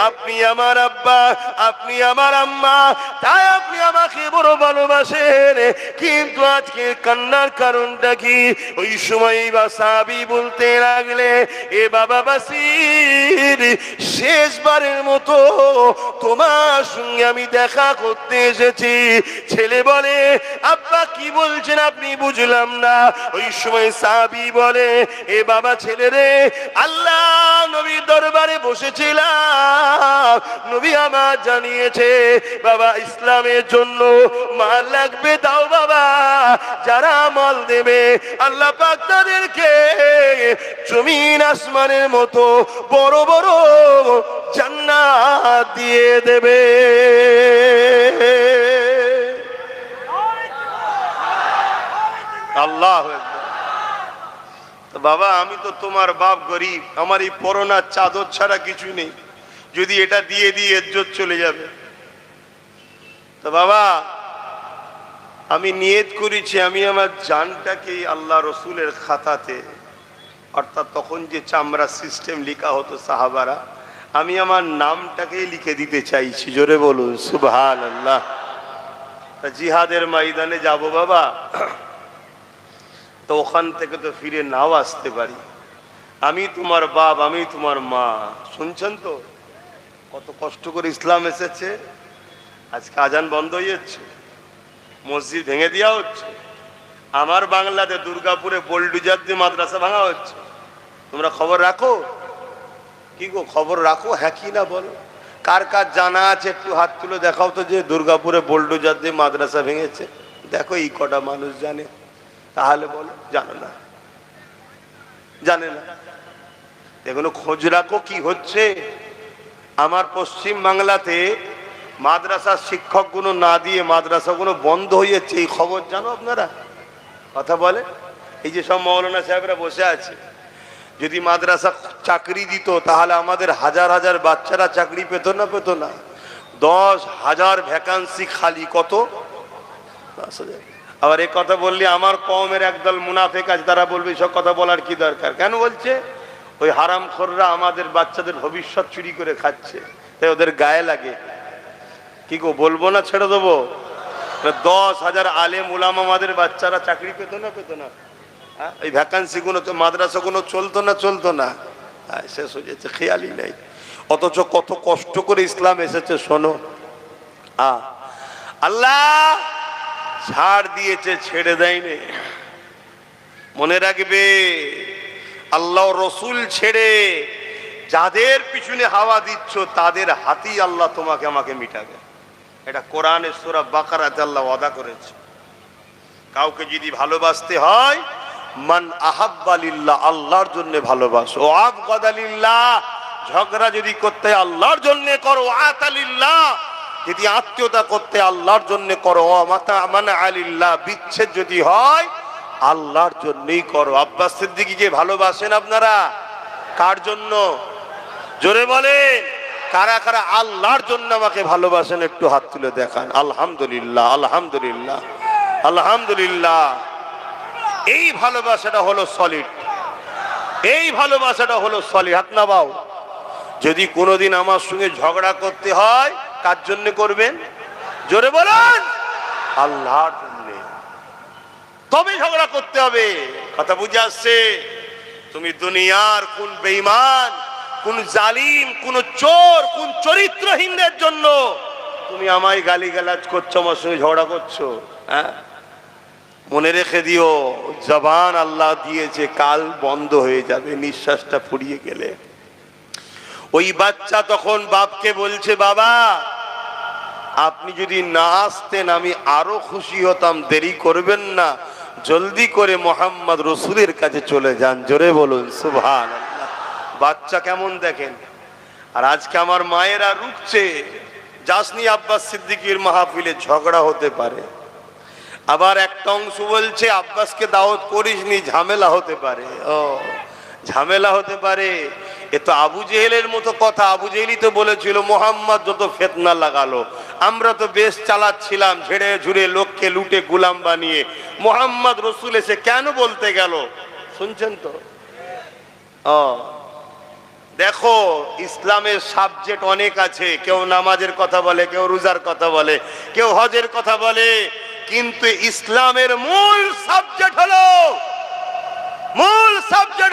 আপনি আমার আব্বা, আপনি আমার আম্মা, তাই আপনি আমাকে বড় ভালোবাসেন। কিন্তু আজকে কান্নার কারণটা কি? ওই সময় বা সাহাবী বলতে লাগলে, এ বাবা বাসির, শেষবারের মতো তোমার সঙ্গে আমি দেখা করতে এসেছি। ছেলে বলে, আব্বা কি বলছেন আপনি? বুঝলাম না। ওই সময় সাহাবী বলে, এ বাবা ছেলে রে, আল্লাহ নবীর দরবারে বসেছিলাম, নবী আমার জানিয়েছে বাবা ইসলামের জন্য মাল লাগবে, দাও বাবা। যারা মাল দেবে আল্লাহ পাক তাদেরকে জমিন আসমানের মতো বড় বড় জান্নাত দিয়ে দেবে। আল্লাহ বাবা, আমি তো তোমার বাপ, গরিব, আমার এই পরনার চাদর ছাড়া কিছু নেই, যদি এটা দিয়ে দিয়ে ইজ্জত চলে যাবে। তো বাবা আমি নিয়ত করেছি আমি আমার জানটাকে আল্লাহ রসুলের খাতাতে, অর্থাৎ তখন যে চামড়া সিস্টেম লেখা হতো সাহাবারা, আমি আমার নামটাকেই লিখে দিতে চাইছি। জোরে বলুন সুবহানাল্লাহ। জিহাদের ময়দানে যাব বাবা, তো ওখান থেকে তো ফিরে নাও আসতে পারি। আমি তোমার বাপ, আমি তোমার মা। শুনছেন তো কত কষ্ট করে ইসলাম এসেছে। আজকে আজান বন্ধ হয়ে যাচ্ছে, মসজিদ ভেঙে দেওয়া হচ্ছে। আমার বাংলাতে দুর্গাপুরে বোলডুজার দিয়ে মাদ্রাসা ভাঙা হচ্ছে। তোমরা খবর রাখো? কি গো খবর রাখো? হ্যাঁ কি না বলো? কার কার জানা আছে একটু হাত তুলে দেখাও তো, যে দুর্গাপুরে বোলডুজার দিয়ে মাদ্রাসা ভেঙেছে। দেখো এই কটা মানুষ জানে, তাহলে বলো জানে না, জানে না। এগুলো খোঁজ রাখো কি হচ্ছে। আমার পশ্চিম বাংলাতে মাদ্রাসার শিক্ষকগুলো না দিয়ে মাদ্রাসাগুলো বন্ধ হয়ে যাচ্ছে, এই খবর জানো আপনারা? কথা বলে। এই যে সব মৌলানা সাহেবরা বসে আছে, যদি মাদ্রাসা চাকরি দিত তাহলে আমাদের হাজার হাজার বাচ্চারা চাকরি পেত না? পেত না? 10,000 ভ্যাকান্সি খালি, কত? 10,000। আবার এই কথা বললে আমার কওমের একদল মুনাফিক আছে, তারা বলবে সব কথা বলার কি দরকার? কেন বলছে? ওই হারামখোররা আমাদের বাচ্চাদের ভবিষ্যৎ চুরি করে খাচ্ছে, তাই ওদের গায়ে লাগে। কি গো বলবো না ছেড়ে দেবো? 10,000 আলেম উলামা আমাদের বাচ্চারা চাকরি পেত না? পেত না? এই ভ্যাকান্সি গুলো তো মাদ্রাসা গুলো চলতো না? চলতো না? শেষ হয়ে যাচ্ছে, খেয়ালই নাই। অথচ কত কষ্ট করে ইসলাম এসেছে শোনো। আল্লাহ ছাড় দিয়েছে, ছেড়ে দেয়নি। মনে রাখবে, আল্লাহ রসুল ছেড়ে যাদের পিছনে হাওয়া দিচ্ছ তাদের হাতেই আল্লাহ তোমাকে আমাকে মিটাবে। এটা কোরআনের সূরা বাকারাতে আল্লাহ ওয়াদা করেছে। কাউকে যদি ভালোবাসতে হয়, মান আহাব্বা লিল্লাহ, আল্লাহর জন্য ভালোবাসো। ও আবগাদা লিল্লাহ, ঝগড়া যদি করতে আল্লাহর জন্য করো। আতা লিল্লাহ, যদি আত্মীয়তা করতে আল্লাহর জন্য করো। মাতা মানা আলিল্লাহ, বিচ্ছেদ যদি হয় আল্লাহর জন্যই করো। আব্বাস সিদ্দিকীকে ভালোবাসেন আপনারা? কার জন্য? জোরে বলে, কারা কারা আল্লাহর জন্য আমাকে ভালোবাসেন একটু হাত তুলে দেখান। আলহামদুলিল্লাহ, আলহামদুলিল্লাহ, আলহামদুলিল্লাহ। এই ভালোবাসাটা হলো সলিড, এই ভালোবাসাটা হলো সলিড। হাত নামাও। যদি কোনোদিন আমার সঙ্গে ঝগড়া করতে হয়, কার জন্য করবেন? জোরে বলেন, আল্লাহর জন্য। তবে ঝগড়া করতে হবে। কথা বুঝে আসছে? তুমি দুনিয়ার কোন বেঈমান, কোন জালিম, কোন চোর, কোন চরিত্রহীনদের জন্য তুমি আমায় গালিগালাজ করছো, আমার সঙ্গে ঝগড়া করছো? হ্যাঁ, মনে রেখে দিও, জবান আল্লাহ দিয়েছে, কাল বন্ধ হয়ে যাবে নিঃশ্বাসটা ফুরিয়ে গেলে। ওই বাচ্চা তখন বাপকে বলছে, বাবা আপনি যদি না আসতেন আমি আরো খুশি হতাম, দেরি করবেন না, জলদি করে মোহাম্মদ রসুলের কাছে চলে যান। জোরে বলুন সুবহানাল্লাহ। বাচ্চা কেমন দেখেন। আর আজকে আমার মায়েরা রুখছে, যাসনি আব্বাস সিদ্দিকীর মাহফিলে, ঝগড়া হতে পারে। আবার একটা অংশ বলছে আব্বাসকে দাওয়াত করিসনি, ঝামেলা হতে পারে। ও ঝামেলা হতে পারে, এ তো আবু জেহেলের মতো কথা। আবু জেহেলই তো বলেছিল মোহাম্মদ যত ফিতনা লাগালো, আমরা তো বেশ চালাচ্ছিলাম, ঝেড়ে ঝুড়ে লোককে লুটে গোলাম বানিয়ে। মোহাম্মদ রসুল এসে কেন বলতে গেল? শুনছেন তো? দেখো, ইসলামের সাবজেক্ট অনেক আছে। কেউ নামাজের কথা বলে, কেউ রোজার কথা বলে, কেউ হজের কথা বলে, কিন্তু ইসলামের মূল সাবজেক্ট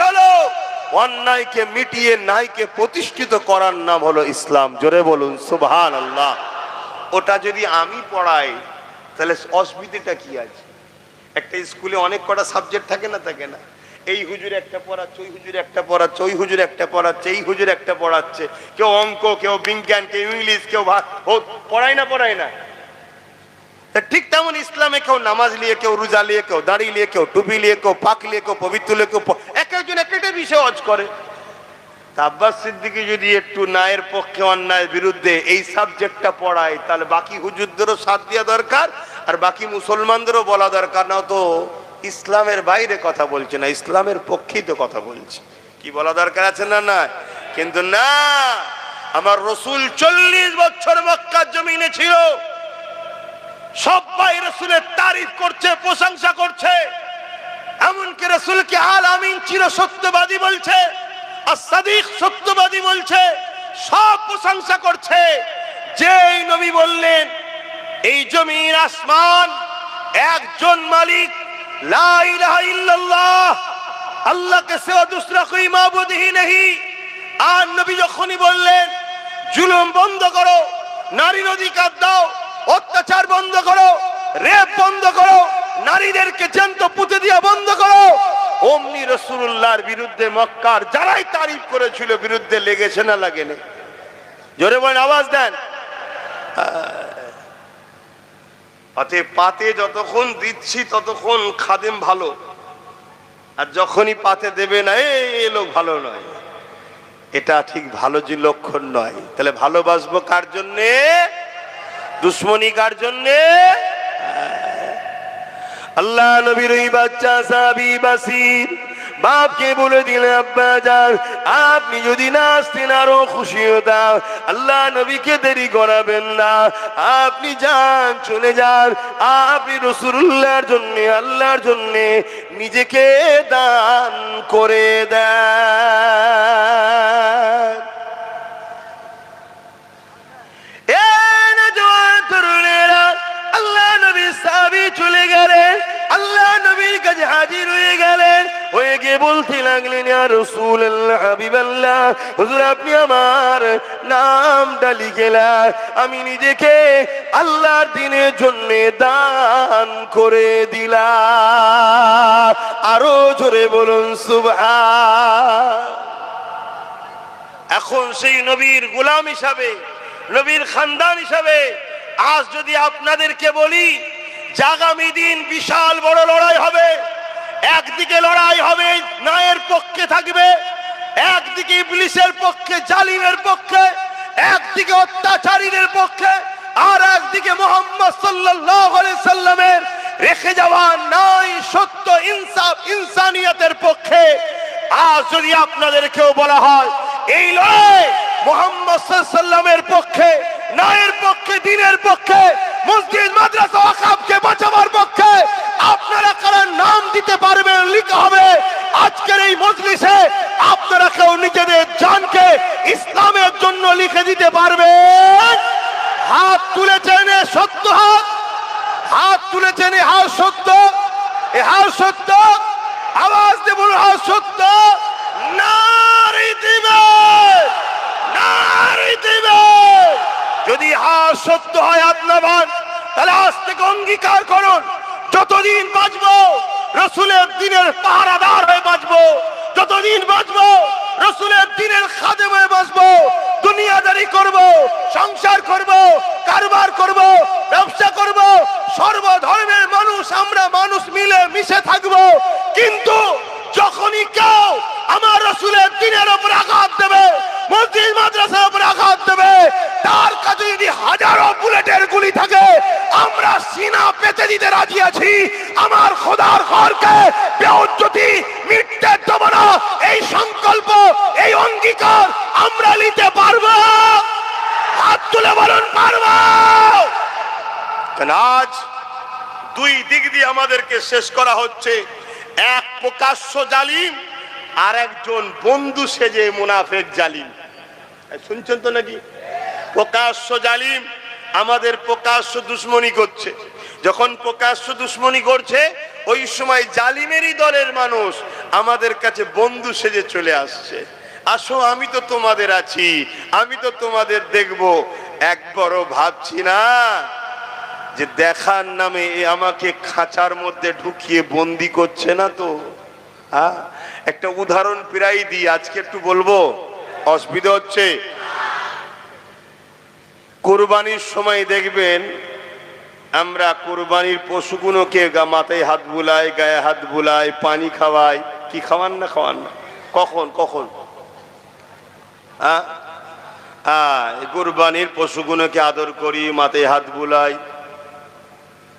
হলো অন্যায়কে মিটিয়ে ন্যায়কে প্রতিষ্ঠিত করার নাম হলো ইসলাম। জোরে বলুন সুবহানাল্লাহ। ওটা যদি আমি পড়াই তাহলে অসুবিধাটা কি আছে? একটা স্কুলে অনেক কটা সাবজেক্ট থাকে না? থাকে না? এই হুজুর একটা পড়াচ্ছে, ওই হুজুর একটা পড়াচ্ছে, ওই হুজুর একটা পড়াচ্ছে, এই হুজুর একটা পড়াচ্ছে, কেউ অঙ্ক, কেউ বিজ্ঞান, কেউ ইংলিশ, কেউ পড়ায় না। ঠিক তেমন ইসলামে কেউ নামাজ নিয়ে, কেউ রোজা নিয়ে, কেউ দাড়ি নিয়ে, কেউ টুপি নিয়ে, কেউ পাক নিয়ে, কেউ পবিত্র নিয়ে, কেউ এক একজন একটা বিষয় হজ করে। আব্বাস সিদ্দিকী যদি একটু ন্যায়ের পক্ষে অন্যায়ের বিরুদ্ধে এই সাবজেক্টটা পড়ায়, তাহলে বাকি হুজুরদেরও সাথ দেওয়া দরকার, আর বাকি মুসলমানদেরও বলা দরকার। না তো ইসলামের বাইরে কথা বলছে না, ইসলামের পক্ষেই তো কথা বলছে। কি বলা দরকার আছে না? না, কিন্তু না, আমার রসুল 40 বছর মক্কার জমিনে ছিল, সবাই রসুলের তারিফ করছে, প্রশংসা করছে। এমনকি রসুলকে আল আমিন চির সত্যবাদী বলছে, as-সাদিক সত্যবাদী বলছে, সব প্রশংসা করছে। যেই নবী বললেন এই জমিন আসমান একজন মালিক, লা ইলাহা ইল্লাল্লাহ, আল্লাহ কে সিওয়া দুসরা কোই মাবুদ হি নেহি। আর নবী যখনই বললেন জুলুম বন্ধ করো, নারীর অধিকার দাও, অত্যাচার বন্ধ করো, রেপ বন্ধ করো, নারীদেরকে জ্যান্ত পুঁতে দিয়া বন্ধ করো, অমনি রাসূলুল্লাহর বিরুদ্ধে মক্কার যারাই তারিফ করেছিল বিরুদ্ধে লেগেছে না লাগেনি? জোরে বলেন, আওয়াজ দেন। অতএব পাতে যতক্ষণ দিচ্ছি ততক্ষণ খাদেম ভালো, আর যখনই পাতে দেবে না এই লোক ভালো নয়, এটা ঠিক ভালো যে লক্ষণ নয়। তাহলে ভালোবাসবো কার জন্যে? দুশ্মনী কার জন্যে? আল্লাহ নবীর ওই বাচ্চা সাহাবী বাসির বাপকে বলে দিলে, আব্বা যান আপনি যদি না আসতেন আরো খুশি হতাম। আল্লাহ নবীকে দেরি করাবেন না, আপনি যান, চলে যান। আপনি রাসূলুল্লাহর জন্য, আল্লাহর জন্য নিজেকে দান করে দেন। আল্লাহ নবীর সাহাবী চলে গেলেন, আল্লাহ নবীর কাছে হাজির হয়ে গেলেন, হয়ে গিয়ে বলতে লাগলেন, ইয়া রাসূলুল্লাহ, হাবিবাল্লাহ, হুজুর আপনি আমার নামটা লিখেলেন, আমি নিজেকে আল্লাহর দ্বীনের জন্য দান করে দিলাম। আরো জোরে বলুন সুবহান। এখন সেই নবীর গোলাম হিসাবে, নবীর খানদান হিসাবে আজ যদি আপনাদেরকে বলি যে আগামী দিন বিশাল বড় লড়াই হবে, একদিকে লড়াই হবে ন্যায়ের পক্ষে থাকবে, একদিকে ইবলিসের পক্ষে, জালিমের পক্ষে, একদিকে অত্যাচারীদের পক্ষে, আর একদিকে মুহাম্মদ সাল্লাল্লাহু আলাইহি সাল্লামের রেখে যাওয়া ন্যায়, সত্য, ইনসাফ, ইনসানিয়তের পক্ষে। আজ যদি আপনাদেরকেও বলা হয় এই লড়াই মুহাম্মদ সাল্লাল্লাহু আলাইহি সাল্লামের পক্ষে, ন্যায়ের পক্ষে, দ্বীনের পক্ষে, মসজিদ মাদ্রাসা ওয়াকফকে বাঁচাবার পক্ষে, আপনারা কারা নাম দিতে পারবেন? লিখা হবে আজকের এই মজলিসে। আপনারা কেউ নিজেদের জানকে ইসলামের জন্য লিখে দিতে পারবেন? হাত তুলেছেন সত্য, হাত তুলেছেন, হাত সত্য, এ হাত সত্য, আওয়াজ দিয়ে বলুন হাত সত্য। নারী দিবে, নারী দিবে। যদি হাত সত্য হয় আপনার, তাহলে আজ থেকে অঙ্গীকার করুন যতদিন বাঁচবো রাসূলের দ্বীনের পাহারাদার হয়ে বাঁচবো, যতদিন বাঁচবো রাসূলের দ্বীনের খাদেম হয়ে বাঁচবো। দুনিয়াদারি করব, সংসার করব, কারবার করব, ব্যবসা করব, সর্বধর্মের মানুষ আমরা মানুষ মিলে মিশে থাকবো। কিন্তু যখনই কেউ আমার রাসূলের দ্বীনের উপর আঘাত দিতে রাজি আছি। আমার খোদার ঘরকে বেইজ্জতি মিটতে দেব না। এই সংকল্প, এই অঙ্গীকার আমরা নিতে পারবো। হাত তুলে বলুন পারবো। কেন আজ দুই দিক দিয়ে আমাদেরকে শেষ করা হচ্ছে। এক প্রকাশ্য জালিম, আর একজন বন্ধু সেজে মুনাফেক জালিম। শুনছেন তো নাকি? প্রকাশ্য জালিম আমাদের প্রকাশ্য দুশ্মনী করছে। যখন প্রকাশ্য দুশ্মনী করছে, ওই সময় জালিমেরই দলের মানুষ আমাদের কাছে বন্ধু সেজে চলে আসছে। আসো, আমি তো তোমাদের আছি, আমি তো তোমাদের দেখব। একবারও ভাবছি না যে দেখার নামে আমাকে খাঁচার মধ্যে ঢুকিয়ে বন্দি করছে না তো? হ্যাঁ, একটা উদাহরণ প্রায় দিই, আজকে একটু বলবো, অসুবিধা হচ্ছে? কুরবানির সময় দেখবেন আমরা কুরবানির পশুগুলোকে মাথায় হাত বুলাই, গায়ে হাত বুলাই, পানি খাওয়াই। কি খাওয়ান না? খাওয়ান না? কখন কখন? কুরবানির পশুগুলোকে আদর করি, মাথায় হাত বুলাই,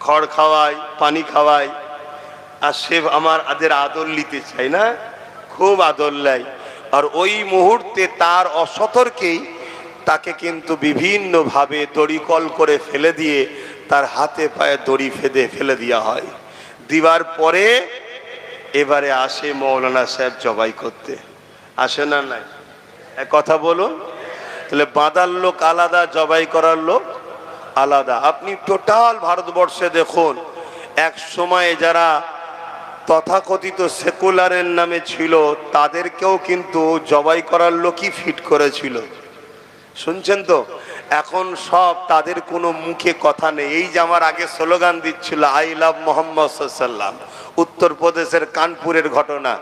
খড় খাওয়াই, পানি খাওয়াই। আর সে আমাদের আদর নিতে চাই না, খুব আদর লাই। আর ওই মুহূর্তে তার অসতর্কেই তাকে কিন্তু বিভিন্নভাবে দড়িকল করে ফেলে দিয়ে তার হাতে পায়ে দড়ি ফেলে দেওয়া হয়। দিবার পরে এবারে আসে মৌলানা সাহেব জবাই করতে। আসে না? নাই? এক কথা বলুন, তাহলে বাঁধার লোক আলাদা, জবাই করার লোক আলাদা। আপনি টোটাল ভারতবর্ষে দেখুন, এক সময়ে যারা তথাকথিত সেকুলারের নামে ছিল, তাদেরকেও কিন্তু জবাই করার লোকই ফিট করেছিল। শুনছেন তো? এখন সব তাদের কোনো মুখে কথা নেই। এই যে আমার আগে স্লোগান দিচ্ছিল আই লাভ মোহাম্মদ সাল্লাম, উত্তরপ্রদেশের কানপুরের ঘটনা।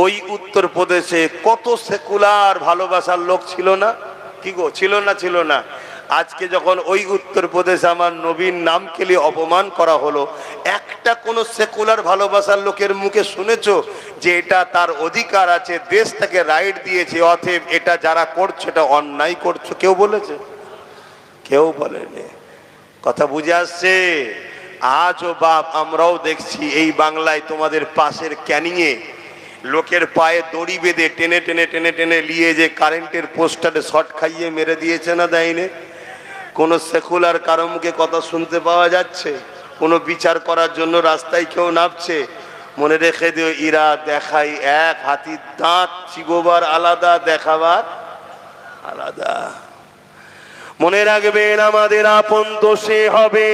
ওই উত্তরপ্রদেশে কত সেকুলার ভালোবাসার লোক ছিল না? কি গো, ছিল না? ছিল না? আজকে যখন ওই উত্তরপ্রদেশে আমার নবীর নামকে নিয়ে অপমান করা হলো, একটা কোনো সেকুলার ভালোবাসার লোকের মুখে শুনেছো যে এটা তার অধিকার আছে, দেশ তাকে রাইট দিয়েছে, অতএব এটা যারা করছে এটা অন্যায় করছো? কেউ বলেছে? কেউ বলেনি। কথা বুঝে আসছে? আজও বাপ আমরাও দেখছি এই বাংলায় তোমাদের পাশের ক্যানিংয়ে লোকের পায়ে দড়ি বেঁধে টেনে টেনে টেনে টেনে নিয়ে যে কারেন্টের পোস্টারে শর্ট খাইয়ে মেরে দিয়েছে না, দেয়নি? কোনো সেকুলার কারো মুখে কথা শুনতে পাওয়া যাচ্ছে? কোনো বিচার করার জন্য রাস্তায় কেউ নামছে? মনে রেখে দিও, ইরা দেখাই এক, হাতির দাঁত চিবোবার আলাদা, দেখাবার আলাদা। মনে রাখবেন, আমাদের আপন তো সে হবে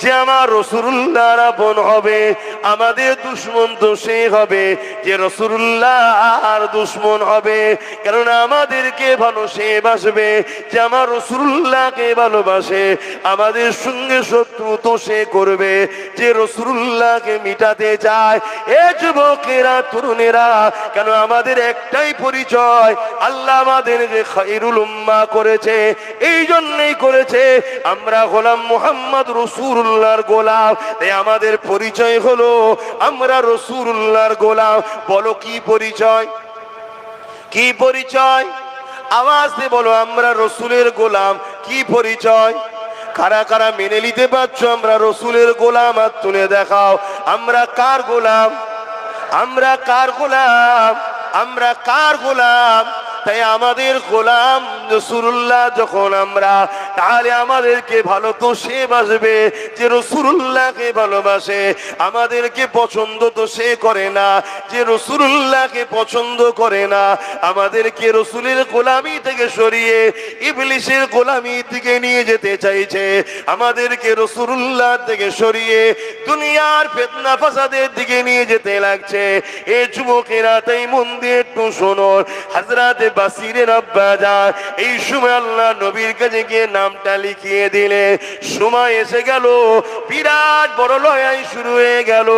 যে আমার রাসূলুল্লাহর আপন হবে, আমাদের দুশমন তো সে হবে যে রাসূলুল্লাহর দুশমন হবে। কারণ আমাদেরকে ভালো সে বাসবে যে আমার রাসূলুল্লাহকে ভালোবাসে, আমাদের সঙ্গে শত্রু তো সে করবে যে রাসূলুল্লাহকে মিটাতে চায়। এ যুবকেরা, তরুণেরা, কেন আমাদের একটাই পরিচয়, আল্লাহ আমাদেরকে খায়রুল উম্মাহ করেছে। এই জন্যই করেছে আমরা গোলাম মুহাম্মদ রাসূলুল্লাহর গোলাম। তাই আমাদের পরিচয় হলো আমরা রাসূলুল্লাহর গোলাম। বলো কি পরিচয়? কি পরিচয়? আওয়াজ দিয়ে বলো, আমরা রাসূলের গোলাম। কি পরিচয়? কারা কারা মেনে নিতে পারছো আমরা রাসূলের গোলাম? হাত তুলে দেখাও। আমরা কার গোলাম? আমরা কার গোলাম? আমরা কার গোলাম? তাই আমাদের গোলাম রাসূলুল্লাহ যখন আমরা, তাহলে আমাদেরকে ভালো তো সে বাসবে যে রাসূলুল্লাহকে ভালোবাসে। আমাদেরকে পছন্দ তো সে করে না যে রাসূলুল্লাহকে পছন্দ করে না। আমাদেরকে রাসূলের গোলামি থেকে সরিয়ে ইবলিসের গোলামি থেকে নিয়ে যেতে চাইছে। আমাদেরকে রাসূলুল্লাহ থেকে সরিয়ে দুনিয়ার ফিতনা ফাসাদের দিকে নিয়ে যেতে লাগছে। এ যুবকেরা, তাই মন দিয়ে একটু শোনো। হযরত বাসিরের আব্বা যান এই সময় আল্লাহ নবীর কাছে গিয়ে নামটা লিখিয়ে দিলে। সময় এসে গেল, বিরাট বড় লড়াই শুরু হয়ে গেল।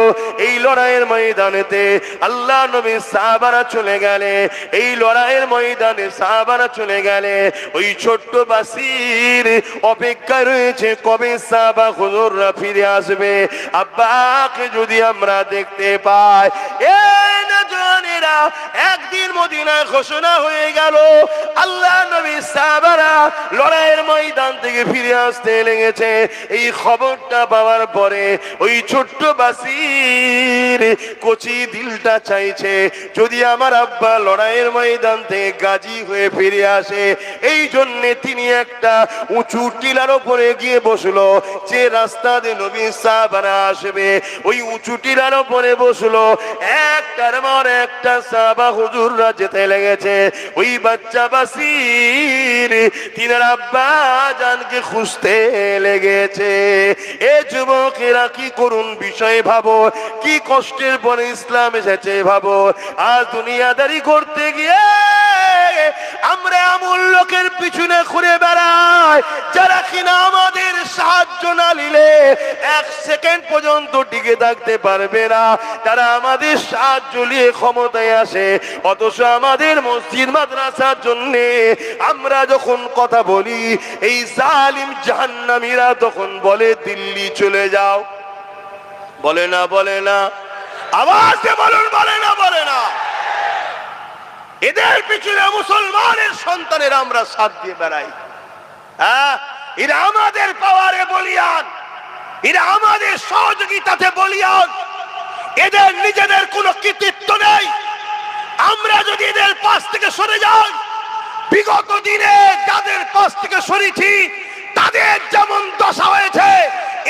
এই লড়াইয়ের ময়দানেতে আল্লাহ নবীর সাহাবারা চলে গেলে। এই লড়াইয়ের ময়দানে সাহাবারা চলে গেলে। ওই ছোট্ট বাসির অপেক্ষায় রয়েছে কবে সাহাবা হুজুররা ফিরে আসবে। আব্বাকে যদি আমরা দেখতে পাই, এ না জানেরা, একদিন মদিনায় ঘোষণা হয়ে গেল, আল্লাহ নবী সাহাবারা লড়াইয়ের ময়দান থেকে ফিরে আসতে লেগেছে। এই খবরটা পাওয়ার পরে ওই ছোট্ট বাসির কচি দিলটা চাইছে যদি আমার আব্বা লড়াইয়ের ময়দান থেকে গাজী হয়ে ফিরে আসে। এই জন্যে তিনি একটা উঁচু টিলার উপরে গিয়ে বসলো, যে রাস্তা দিয়ে নবী সাহাবারা আসবে ওই উঁচু টিলার উপরে বসলো। একটার পর একটা সাহাবা হুজুররা যেতে লেগেছে। ওই বাচ্চা বাসির তিনার আব্বা জানকে খুঁজতে লেগেছে। এ যুবকেরা কি করুন বিষয় ভাবো, কি কষ্টের পরে ইসলাম এসেছে ভাবো। আজ দুনিয়াদারি করতে গিয়ে আমরা এমন লোকের পিছনে ঘুরে বেড়াই যারা কিনা আমাদের সাহায্য না নিলে এক সেকেন্ড পর্যন্ত টিকে থাকতে পারবে না। তারা আমাদের সাহায্য নিয়ে ক্ষমতায় আসে, অথচ আমাদের মসজিদ মাদ্রাসার জন্য আমরা যখন কথা বলি এই জালিম জাহান্নামীরা তখন বলে দিল্লি চলে যাও। বলে না বলে না, আওয়াজে বলুন বলে না বলে না। এদের পিছনে মুসলমানের সন্তানের আমরা সাথ দিয়ে বেড়াই। হ্যাঁ, এরা আমাদের পাওয়ারে বলিয়ান, এরা আমাদের সহযোগিতাতে বলিয়ান। এদের নিজেদের কোনো কৃতিত্ব নেই। আমরা যদি এদের পাশ থেকে সরে যাই, বিগত দিনে যাদের পাশ থেকে সরেছি তাদের যেমন দশা হয়েছে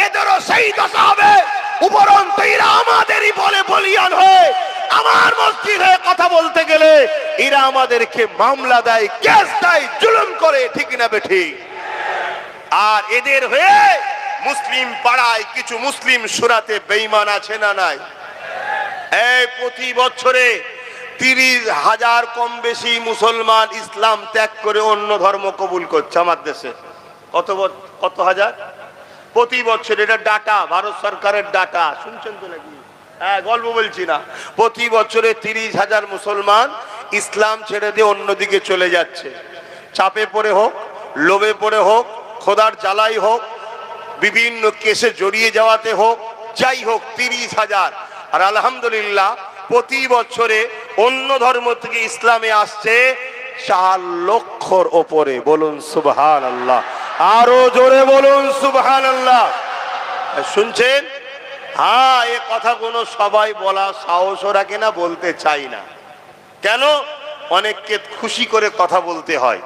এদেরও সেই দশা হবে। উপরন্তু এরা আমাদেরই বলে বলিয়ান হয়ে আমার মসজিদে কথা বলতে গেলে এরা আমাদেরকে মামলা দেয়, কেস দেয়, জুলুম করে, ঠিক না বেঠিক? আর এদের হয়ে মুসলিম পাড়ায় কিছু মুসলিম সুরাতে বেঈমান আছে না নাই? এই প্রতি বছরে 30,000 কম বেশি মুসলমান ইসলাম ত্যাগ করে অন্য ধর্ম কবুল করছে আমার দেশে। কত হাজার প্রতি বছর? এটা ডাটা, ভারত সরকারের ডাটা, শুনছেন তো নাকি? হ্যাঁ, গল্প বলছি না। প্রতি বছরে 30,000 মুসলমান ইসলাম ছেড়ে দিয়ে অন্যদিকে চলে যাচ্ছে। চাপে পড়ে হোক, লোভে পড়ে হোক, খোদার জ্বালাই হোক, বিভিন্ন কেসে জড়িয়ে যাওয়াতে হোক, যাই হোক 30,000। আর আলহামদুলিল্লাহ প্রতি বছরে অন্য ধর্ম থেকে ইসলামে আসছে 4 লক্ষর ওপরে। বলুন সুবহানাল্লাহ, আরো জোরে বলুন সুবহানাল্লাহ। শুনছেন? হ্যাঁ, এ কথা কোনো সবাই বলা সাহসও রাখে না, বলতে চাই না। কেন? অনেককে খুশি করে কথা বলতে হয়।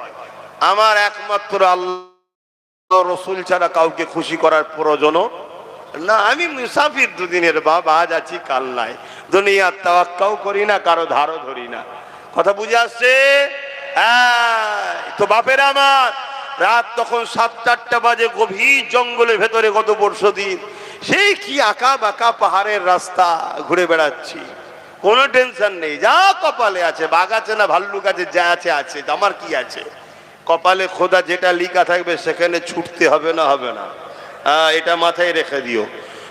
আমার একমাত্র আল্লাহ রসুল ছাড়া কাউকে খুশি করার প্রয়োজন না। আমি মুসাফির, দুদিনের বাপ, আজ আছি কাল নাই। দুনিয়ার তাওয়াক্কাও করি না, কারো ধারও ধরি না। কথা বুঝে আসছে? হ্যাঁ, তো বাপের আমার রাত তখন 7-8টা বাজে, গভীর জঙ্গলের ভেতরে গত বর্ষদিন সেই কি আঁকা বাঁকা পাহাড়ের রাস্তা ঘুরে বেড়াচ্ছি, কোনো টেনশন নেই। যা কপালে আছে, বাঘ আছে না ভাল্লুক আছে, যা আছে আছে, আমার কি আছে? কপালে খোদা যেটা লিখা থাকবে সেখানে ছুটতে হবে না, হবে না? এটা মাথায় রেখে দিও।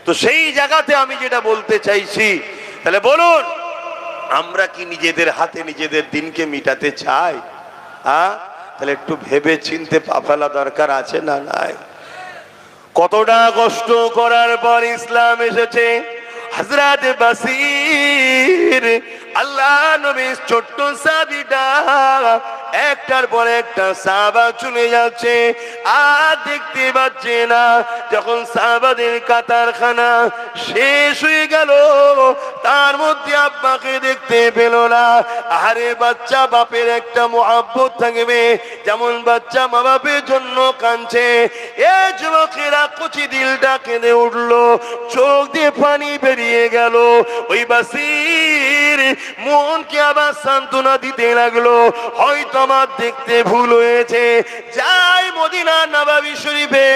তো সেই জায়গাতে আমি যেটা বলতে চাইছি, তাহলে বলুন আমরা কি নিজেদের হাতে নিজেদের দিনকে মিটাতে চাই? তাহলে একটু ভেবে চিনতে পা ফেলা দরকার আছে না নাই? কতটা কষ্ট করার পর ইসলাম এসেছে। হযরত বাসির আল্লাহ নবীর ছোট্ট সাহাবীটা একটার পর একটা সাহাবা চলে যাচ্ছে, আর দেখতে পাচ্ছে না। যখন সাহাবাদের কাতারখানা শেষ হয়ে গেল, তার মধ্যে আব্বাকে দেখতে পেল না। আরে বাচ্চা বাপের একটা মহব্বত থাকবে, যেমন বাচ্চা মা বাপের জন্য কাঁদছে। এ যুবকেরা কচি দিলটা কেঁদে উঠলো, চোখ দিয়ে পানি বেরিয়ে গেল। ওই বাসির মনকে আবার সান্ত্বনা দিতে লাগলো, হয়তো আমার দেখতে ভুল হয়েছে, যাই মদিনা নববী শরীফে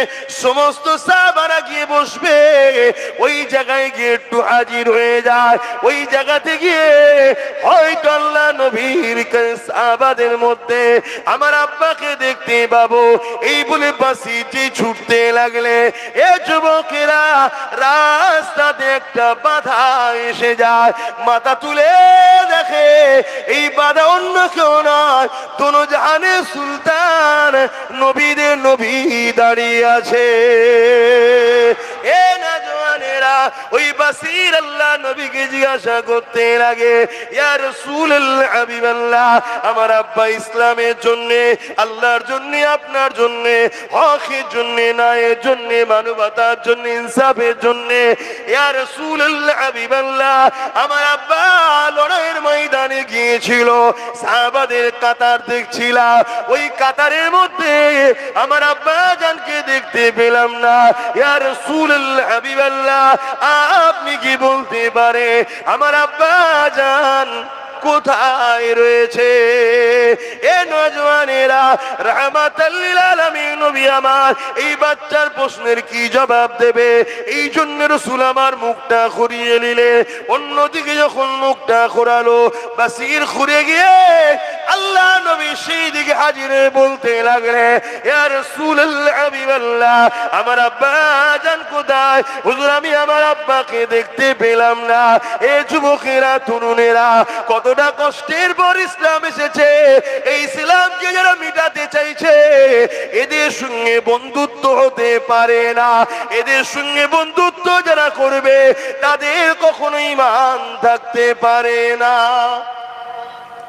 সমস্ত সাহাবারা গিয়ে বসবে, ওই জায়গায় গিয়ে একটু হাজির হয়ে যায়। ওই জায়গাতে গিয়ে হয়তো আল্লাহ নবীর সাহাবাদের মধ্যে আমার আব্বাকে দেখতে পাবো, এই বলে বাসিটি ছুটতে লাগলে। এ যুবকেরা রাস্তাতে একটা বাধা এসে যায়, মাথা তুলে দেখে এই বাধা অন্য কেউ নয়, দোনো জাহানের সুলতান নবীদের নবী দাঁড়িয়ে আছে। এ নওজওয়ানেরা, ওই বাসির আল্লাহ নবীকে জিজ্ঞাসা করতে লাগে, ইয়া রাসূলুল্লাহ হাবিবাল্লাহ, আমার আব্বা ইসলামের জন্য, আল্লাহর জন্য, আপনার জন্য, হকের জন্য, ন্যায়ের জন্য, মানবতার জন্য, ইনসাফের জন্য, ইয়া রাসূলুল্লাহ হাবিবাল্লাহ, আমার আব্বা লড়াইয়ের ময়দানে গিয়েছিল, সাহাবাদের কাতার দেখছিলাম, ওই কাতারের মধ্যে আমার আব্বা জানকে দেখতে পেলাম না। ইয়া রাসূলুল্লাহ হাবিবাল্লাহ, আপনি কি বলতে পারে আমার আব্বা জান কোথায় রয়েছে? এ নওজওয়ানেরা, রাহমাতাল লিল আলামিন নবী আমার এই বাচ্চার প্রশ্নের কি জবাব দেবে? এই জন্য রাসূল আমার মুখটা ঘুরিয়ে নিলে, অন্যদিকে যখন মুখটা ঘোরালো, বাসির ঘুরে গিয়ে আল্লাহ নবী সেই দিকে হাজির হয়ে বলতে লাগলে, ইয়া রাসূলুল্লাহ হাবিবাল্লাহ, আমার আব্বা জান কোথায়? হুজুর, আমি আমার আব্বাকে দেখতে পেলাম না। এ যুবকেরা, তরুণেরা, কতটা কষ্টের পর ইসলাম এসেছে, এই ইসলামকে যারা মিটাতে চাইছে, এদের সঙ্গে বন্ধুত্ব হতে পারে না। এদের সঙ্গে বন্ধুত্ব যারা করবে, তাদের কখনো ঈমান থাকতে পারে না।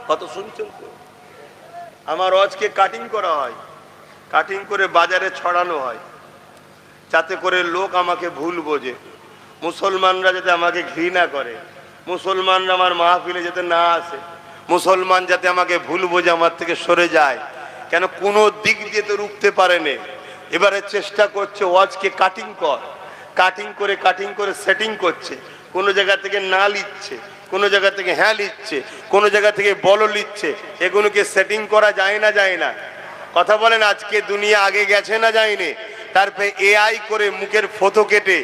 কত শুনছেন তো? আমার ওয়াজকে কাটিং করা হয়, কাটিং করে বাজারে ছড়ানো হয়, যাতে করে লোক আমাকে ভুল বোঝে, মুসলমানরা যাতে আমাকে ঘৃণা করে, মুসলমানরা আমার মাহফিলে যাতে না আসে, মুসলমান যাতে আমাকে ভুল বোঝে, আমার থেকে সরে যায়। কেন? কোনো দিক দিয়ে তো রুখতে পারেনি। এবারে চেষ্টা করছে ওয়াজকে কাটিং কর, কাটিং করে সেটিং করছে। কোনো জায়গা থেকে না লিখছে, কোনো জায়গা থেকে হ্যাঁ লিখছে, কোনো জায়গা থেকে বলো লিখছে। এগুলোকে সেটিং করা যায় না, যায় না? কথা বলেন, আজকে দুনিয়া আগে গেছে না যায়নি? তারপরে এআই করে মুখের ফটো কেটে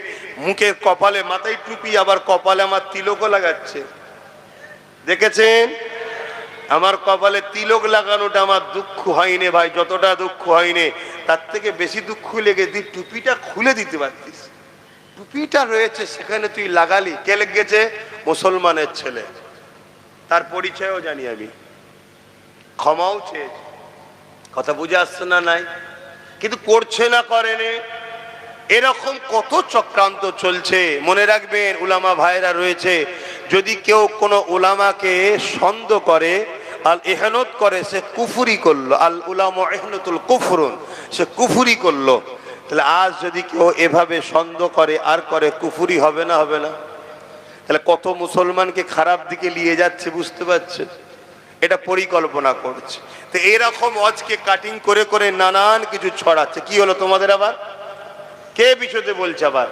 মুখের কপালে, মাথায় টুপি, আবার কপালে আমার তিলকও লাগাচ্ছে। দেখেছেন? আমার কপালে তিলক লাগানোটা আমার দুঃখ হয়নি ভাই, যতটা দুঃখ হয়নি তার থেকে বেশি দুঃখ লেগে, তুই টুপিটা খুলে দিতে পারতিস। টুপিটা রয়েছে সেখানে তুই লাগালি। কে লেগেছে? মুসলমানের ছেলে। তার পরিচয়ও জানি আমি, ক্ষমাও চেয়েছি। কথা বুঝে আসছে না? নাই, কিন্তু করছে না, করেনি। এরকম কত চক্রান্ত চলছে। মনে রাখবেন, উলামা ভাইরা রয়েছে, যদি কেউ কোনো উলামাকে সন্দেহ করে, আল ইহনত করে, সে কুফরি করলো। আল উলামা ইহনতুল কুফরুন, সে কুফরি করলো। তাহলে আজ যদি কেউ এভাবে সন্দেহ করে আর করে, কুফরি হবে না? হবে না? তাহলে কত মুসলমানকে খারাপ দিকে নিয়ে যাচ্ছে, বুঝতে পারছেন? এটা পরিকল্পনা করছে। তো এরকম আজকে কাটিং করে করে নানান কিছু ছড়াচ্ছে। কি হলো তোমাদের আবার? কে বিষয়তে বলছে আবার?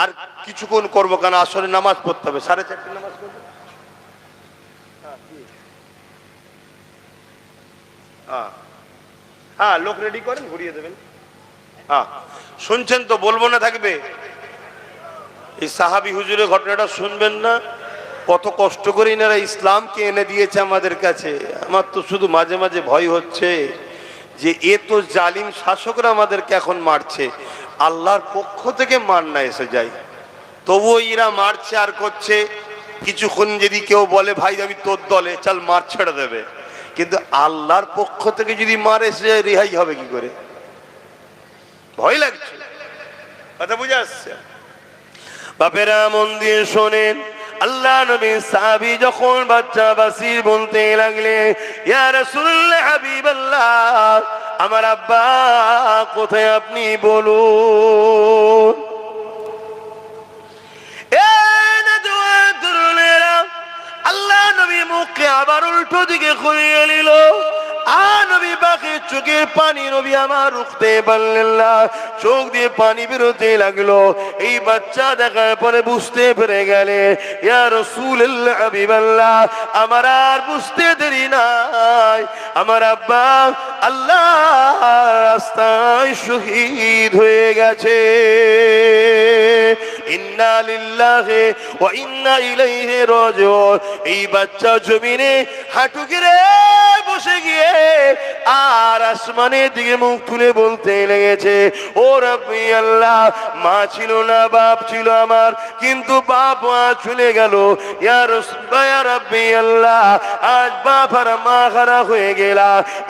আর কিছুক্ষণ করবো, কেন আসলে নামাজ পড়তে হবে, 4:30 নামাজ পড়বো। হ্যাঁ, লোক রেডি করেন, ঘুরিয়ে দেবেন। হ্যাঁ, শুনছেন তো? বলবো না থাকবে? এই সাহাবী হুজুরের ঘটনাটা শুনবেন না? কত কষ্ট করে এনারা ইসলামকে এনে দিয়েছে আমাদের কাছে। আমার তো শুধু মাঝে মাঝে ভয় হচ্ছে যে এ তো জালিম শাসকরা আমাদেরকে এখন মারছে, আল্লাহর পক্ষ থেকে মার না এসে যায়, তবুও এরা মারছে আর করছে। কিছুক্ষণ যদি কেউ বলে ভাই আমি তোর দলে, চল মার ছেড়ে দেবে, কিন্তু আল্লাহর পক্ষ থেকে যদি মার এসে যায়, রেহাই হবে কি করে? ভয় লাগছে। কথা বুঝে আসছে? বাপেরা মন দিয়ে শোনেন, আল্লাহ নবী সাহাবী যখন বাচ্চা বাসির বলতে লাগলে, ইয়া রাসূলুল্লাহ হাবিবাল্লাহ, আমার আব্বা কোথায় আপনি বলুন। আল্লাহ নবী মুখে আবার উল্টো দিকে ঘুরিয়ে নিল। নবী পাখির চোখের পানি নবী আমার রুখতে পারলেন না, চোখ দিয়ে পানি বেরোতে লাগলো। এই বাচ্চা দেখার পরে বুঝতে পেরে গেলে, ইয়া রাসূলুল্লাহ হাবিবাল্লাহ, আমার আর বুঝতে দেরি নাই, আমার আব্বা আল্লাহ রাস্তায় শহীদ হয়ে গেছে। ইন্না লিল্লাহি ওয়া ইন্না ইলাইহি রাজিউন। এই বাচ্চা জমিনে হাঁটু গেড়ে বসে গিয়ে আর আসমানের দিকে মুখ তুলে বলতে লেগেছে, ও রাব্বি আল্লাহ, মা ছিল না, বাপ ছিল আমার, কিন্তু বাপ মা চলে গেল। ইয়া রাসূলুল্লাহ, ইয়া রাব্বি আল্লাহ, আজ বাপ আর মা হারা হয়ে গেলা।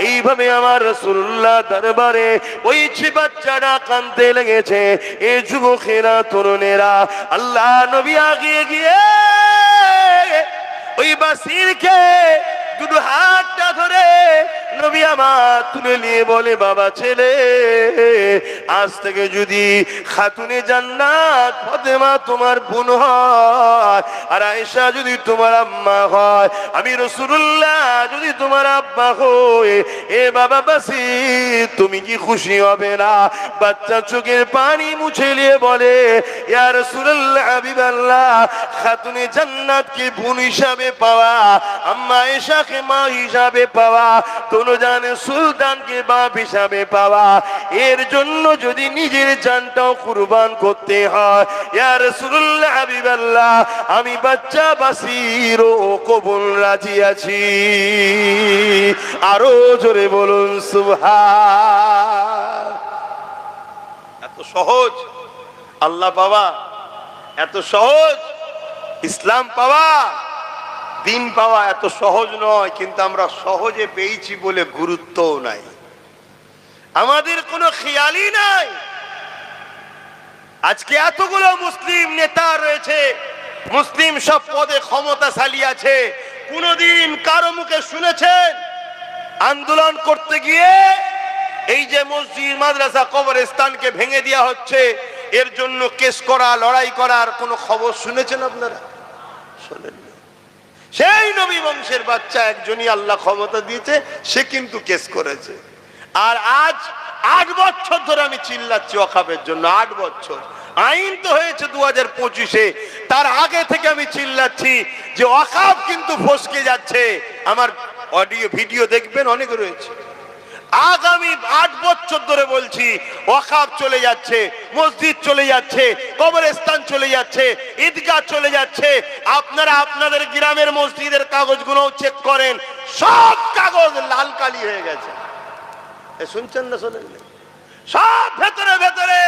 এইভাবে আমার রাসূলুল্লাহ দরবারে ওই বাচ্চাটা কাঁদতে লেগেছে। এই যুবকেরা, তরুণেরা, আল্লাহ নবী আগিয়ে গিয়ে ওই বাসিরকে দুটো হাতটা ধরে নবী আমার তুলে নিয়ে বলে, বাবা ছেলে, আজ থেকে যদি খাতুনে জান্নাত ফাতেমা তোমার বোন হয়, আর আয়েশা যদি তোমার আম্মা হয়, আমি রাসূলুল্লাহ যদি তোমার আব্বা হই, এ বাবা বাসির, তুমি কি খুশি হবে না? বাচ্চা চোখের পানি মুছে নিয়ে বলে, ইয়া রাসূলুল্লাহ, হাবিবাল্লাহ, খাতুনে জান্নাতকে বোন হিসাবে পাওয়া, আম্মা আয়েশাকে মা হিসাবে পাওয়া, জানে সুলতানকে বাপ হিসাবে পাওয়া, এর জন্য যদি নিজের জানটাও কুরবান করতে হয়, ইয়া রাসূলুল্লাহ, হাবিবাল্লাহ, আমি বাচ্চা বাসির ও কবুল রাজি আছি। আরো জোরে বলুন সুবহান। এত সহজ আল্লাহ পাওয়া, এত সহজ ইসলাম পাওয়া, দিন পাওয়া এত সহজ নয়, কিন্তু আমরা সহজে পেয়েছি বলে গুরুত্বও নাই, আমাদের কোনো খেয়ালই নাই। আজকে এতগুলো মুসলিম নেতা রয়েছে, মুসলিম সব পদে ক্ষমতাশালী আছে, কোনদিন কারো মুখে শুনেছেন আন্দোলন করতে গিয়ে এই যে মসজিদ, মাদ্রাসা, কবরস্থানকে ভেঙে দেওয়া হচ্ছে, এর জন্য কেস করা, লড়াই করার কোনো খবর শুনেছেন আপনারা? শোনেন। সেই নবী বংশের বাচ্চা একজনই আল্লাহ ক্ষমতা দিয়েছে, সে কিন্তু কেস করেছে। আর আজ 8 বছর ধরে আমি চিল্লাচ্ছি ওয়াকফের জন্য, 8 বছর। আইন তো হয়েছে 2025-এ, তার আগে থেকে আমি চিল্লাচ্ছি যে ওয়াকফ কিন্তু ফসকে যাচ্ছে। আমার অডিও ভিডিও দেখবেন, অনেক রয়েছে। আগামী 8 বছর ধরে বলছি, ওয়াকফ চলে যাচ্ছে, মসজিদ চলে যাচ্ছে, কবরস্থান চলে যাচ্ছে, ঈদগাহ চলে যাচ্ছে। আপনারা আপনাদের গ্রামের মসজিদের কাগজগুলো চেক করেন, সব কাগজ লাল কালি হয়ে গেছে। শুনছেন না? শোনেন? সব ভেতরে ভেতরে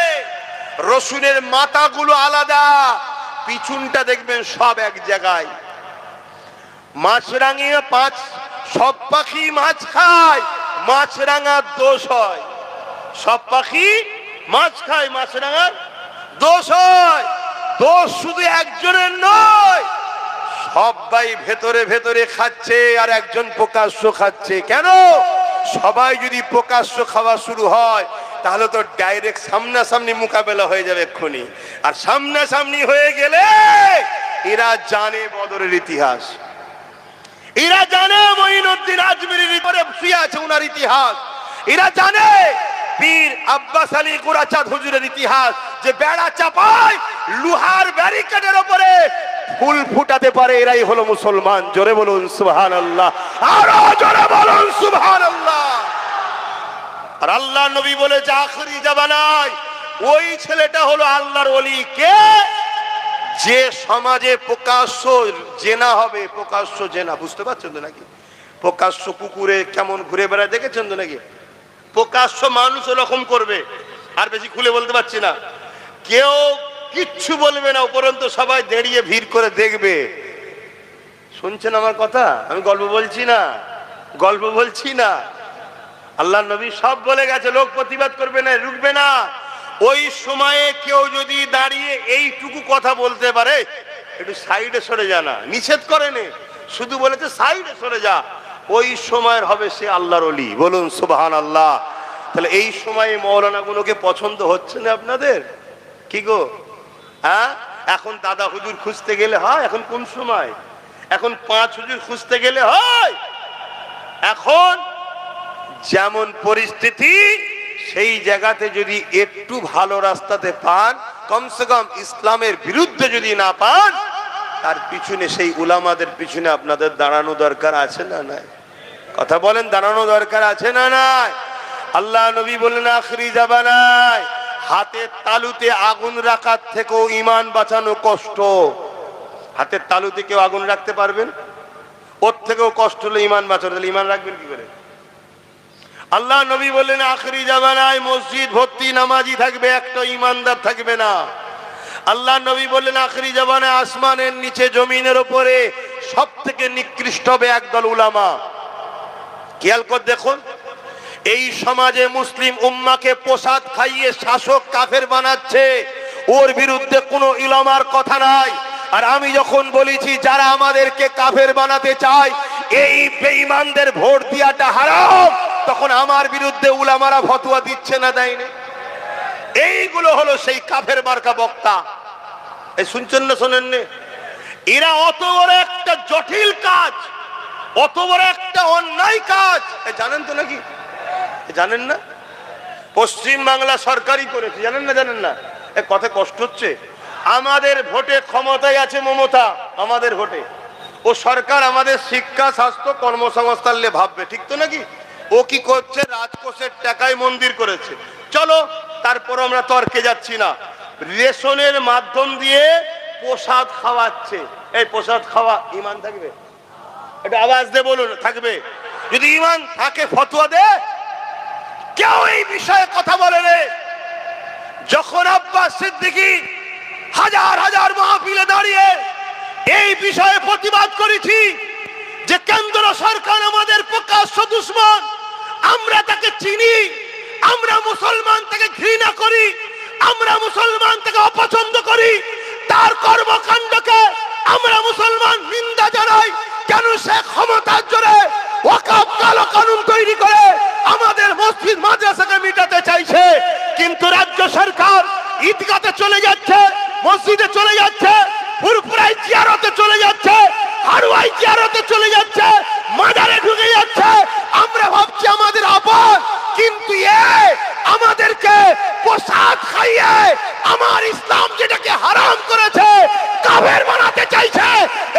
রসুনের মাথাগুলো আলাদা, পিছনটা দেখবেন সব এক জায়গায়। মাছরাঙিয়া 5 সব পাখি মাছ খায়, মাছরাঙার দোষ হয়। সব পাখি মাছ খায়, মাছরাঙার দোষ হয়। দোষ শুধু একজনের নয়, সবাই ভেতরে ভেতরে খাচ্ছে, আর একজন প্রকাশ্য খাচ্ছে। কেন? সবাই যদি প্রকাশ্য খাওয়া শুরু হয়, তাহলে তো ডাইরেক্ট সামনাসামনি মোকাবেলা হয়ে যাবে এক্ষুনি। আর সামনাসামনি হয়ে গেলে এরা জানে বদরের ইতিহাস, এরা জানে মঈনুদ্দিন আজমিরির উপরে শুয়ে আছে ওনার ইতিহাস, এরা জানে পীর আব্বাস আলী গোরাচাঁদ হুজুরের ইতিহাস, যে বেড়া চাপায় লোহার ব্যারিকেডের উপরে ফুল ফুটাতে পারে, এরাই হলো মুসলমান। জোরে বলুন সুবহানাল্লাহ, আরো জোরে বলুন সুবহানাল্লাহ। আর আল্লাহ নবী বলে যে আখিরি জামানায় ওই ছেলেটা হলো আল্লাহর ওলি। কে? যে সমাজে প্রকাশ্য জেনা হবে, প্রকাশ্য জেনা, বুঝতে পারছেন তো নাকি? প্রকাশ্য কুকুরে কেমন ঘুরে বেড়ায় দেখেছেন তো নাকি? প্রকাশ্য মানুষ ওরকম করবে। আর বেশি খুলে বলতে পারছি না, কেউ কিচ্ছু বলবে না, উপরন্ত সবাই দাঁড়িয়ে ভিড় করে দেখবে। শুনছেন আমার কথা? আমি গল্প বলছি না, গল্প বলছি না। আল্লাহ নবী সব বলে গেছে, লোক প্রতিবাদ করবে না, রুখবে না। ওই সময়ে কেউ যদি দাঁড়িয়ে এইটুকু কথা বলতে পারে, একটু সাইডে সরে যা, না নিষেধ করেনি, শুধু বলেছে সাইডে সরে যা, ওই সময়ের হবে সে আল্লাহর ওলি। বলুন সুবহানাল্লাহ। তাহলে এই সময়ে মৌলানা গুলোকে পছন্দ হচ্ছে না আপনাদের? কি গো, হ্যাঁ? এখন দাদা হুজুর খুঁজতে গেলে হয়? এখন কোন সময়? এখন 5 হুজুর খুঁজতে গেলে হয়? এখন যেমন পরিস্থিতি, সেই জায়গাতে যদি একটু ভালো রাস্তাতে পান, কমসে কম ইসলামের বিরুদ্ধে যদি না পান, তার পিছনে সেই উলামাদের পিছনে আপনাদের দাঁড়ানো দরকার আছে না নাই? কথা বলেন, দাঁড়ানো দরকার আছে না নাই? আল্লাহ নবী বললেন আখিরি জামানায় হাতের তালুতে আগুন রাখার থেকেও ঈমান বাঁচানো কষ্ট। হাতের তালুতে কেউ আগুন রাখতে পারবেন? ওর থেকেও কষ্ট হলো ঈমান বাঁচানো। তাহলে ঈমান রাখবেন কি করে? আল্লাহ নবী বললেন আখরি জামানায় মসজিদ ভর্তি নামাজি থাকবে, একটা ইমানদার থাকবে না। আল্লাহ নবী বললেন আখরি জামানায় আসমানের নিচে জমিনের উপরে সব থেকে নিকৃষ্ট হবে একদল উলামা। খেয়াল করে দেখুন, এই সমাজে মুসলিম উম্মাকে প্রসাদ খাইয়ে শাসক কাফের বানাচ্ছে, ওর বিরুদ্ধে কোনো উলামার কথা নাই। আর আমি যখন বলেছি যারা আমাদেরকে কাফের বানাতে চায় এই বেঈমানদের ভোট দেওয়াটা হারাম, তখন আমার বিরুদ্ধে উলামারা ফতোয়া দিচ্ছে না, দেয়নি? এইগুলো হলো সেই কাফের মার্কা বক্তা। এই শুনছেন না শোনেন না? এরা অত বড় একটা জটিল কাজ, অত বড় একটা অন্যায় কাজ জানেন তো নাকি? জানেন না? পশ্চিম বাংলা সরকারই করেছে, জানেন না? জানেন না? এ কথা কষ্ট হচ্ছে। আমাদের ভোটে ক্ষমতায় আছে মমতা, আমাদের ভোটে ও সরকার আমাদের শিক্ষা স্বাস্থ্য কর্মসংস্থান নিয়ে ভাববে, ঠিক তো নাকি? ও কি করছে? রাজকোষের টাকায় মন্দির করেছে। চলো, তারপর আমরা তর্কে যাচ্ছি না। রেশনের মাধ্যম দিয়ে প্রসাদ খাওয়াচ্ছে। এই প্রসাদ খাওয়া ঈমান থাকবে? এটা আওয়াজ দিয়ে বলুন, থাকবে? যদি ঈমান থাকে ফতোয়া দে। কেউ এই বিষয়ে কথা বলে রে? যখন আব্বাস সিদ্দিকী হাজার হাজার মাহফিলে দাঁড়িয়ে এই বিষয়ে প্রতিবাদ করেছি যে কেন্দ্র সরকার আমাদের প্রকাশ্য দুশমন, আমরা তাকে চিনি, আমরা মুসলমান তাকে ঘৃণা করি, আমরা মুসলমান তাকে অপছন্দ করি, তার কর্মকাণ্ডকে আমরা মুসলমান নিন্দা জানাই। কেন সে ক্ষমতার জোরে ওয়াকফ কালো কানুন তৈরি করে আমাদের মসজিদ মাদ্রাসাকে মিটাতে চাইছে, কিন্তু রাজ্য সরকার ঈদগাতে চলে যাচ্ছে, মসজিদে চলে যাচ্ছে, ফুরফুরাই জিয়ারতে চলে যাচ্ছে, হারুয়াই জিয়ারতে চলে যাচ্ছে, মাজারে ঢুকে যাচ্ছে। আমরা ভাবছি আমাদের আপন, কিন্তু আমাদেরকে প্রসাদ খাইয়ে আমার ইসলাম যেটাকে হারাম করেছে কাফের বানাতে চাইছে।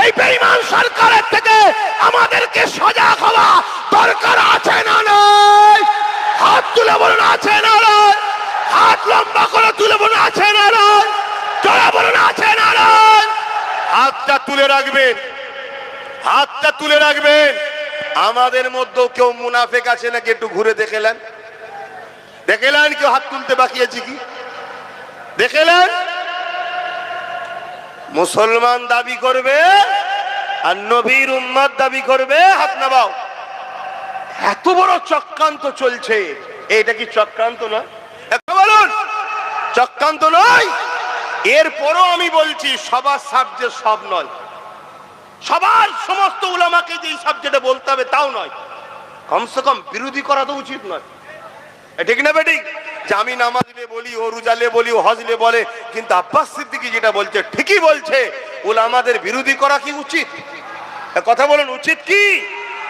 এই বেঈমান সরকারের থেকে আমাদেরকে সজাগ হওয়া দরকার আছে না নাই? হাত তুলে বলুন আছে না নাই? হাত লম্বা করে তুলে বলুন আছে না নাই? জোরে বলুন আছে না নাই? হাতটা তুলে রাখবেন, হাতটা তুলে রাখবেন। আমাদের মধ্যেও কেউ মুনাফেক আছে নাকি? একটু ঘুরে দেখেলেন, দেখেলেন কেউ হাত তুলতে বাকি আছে কি? দেখেলেন? মুসলমান দাবি করবে আর নবীর উম্মত দাবি করবে, হাত নামাও। এত বড় চক্রান্ত চলছে, এটা কি চক্রান্ত না? বলুন, চক্রান্ত নয়? এরপরও আমি বলছি সবার সাবজেক্ট সব নয়, সবার সমস্ত উলামাকে যে সাবজেক্টে বলতে হবে তাও নয়। কমসে কম বিরোধী করা তো উচিত নয়, ঠিক না বেঠিক? যে আমি নামাজলে বলি, ও রোজালে বলি, ও হজলে বলে, কিন্তু আব্বাস সিদ্দিকী যেটা বলছে ঠিকই বলছে। উলামাদের বিরোধী করা কি উচিত? কথা বলুন, উচিত কি?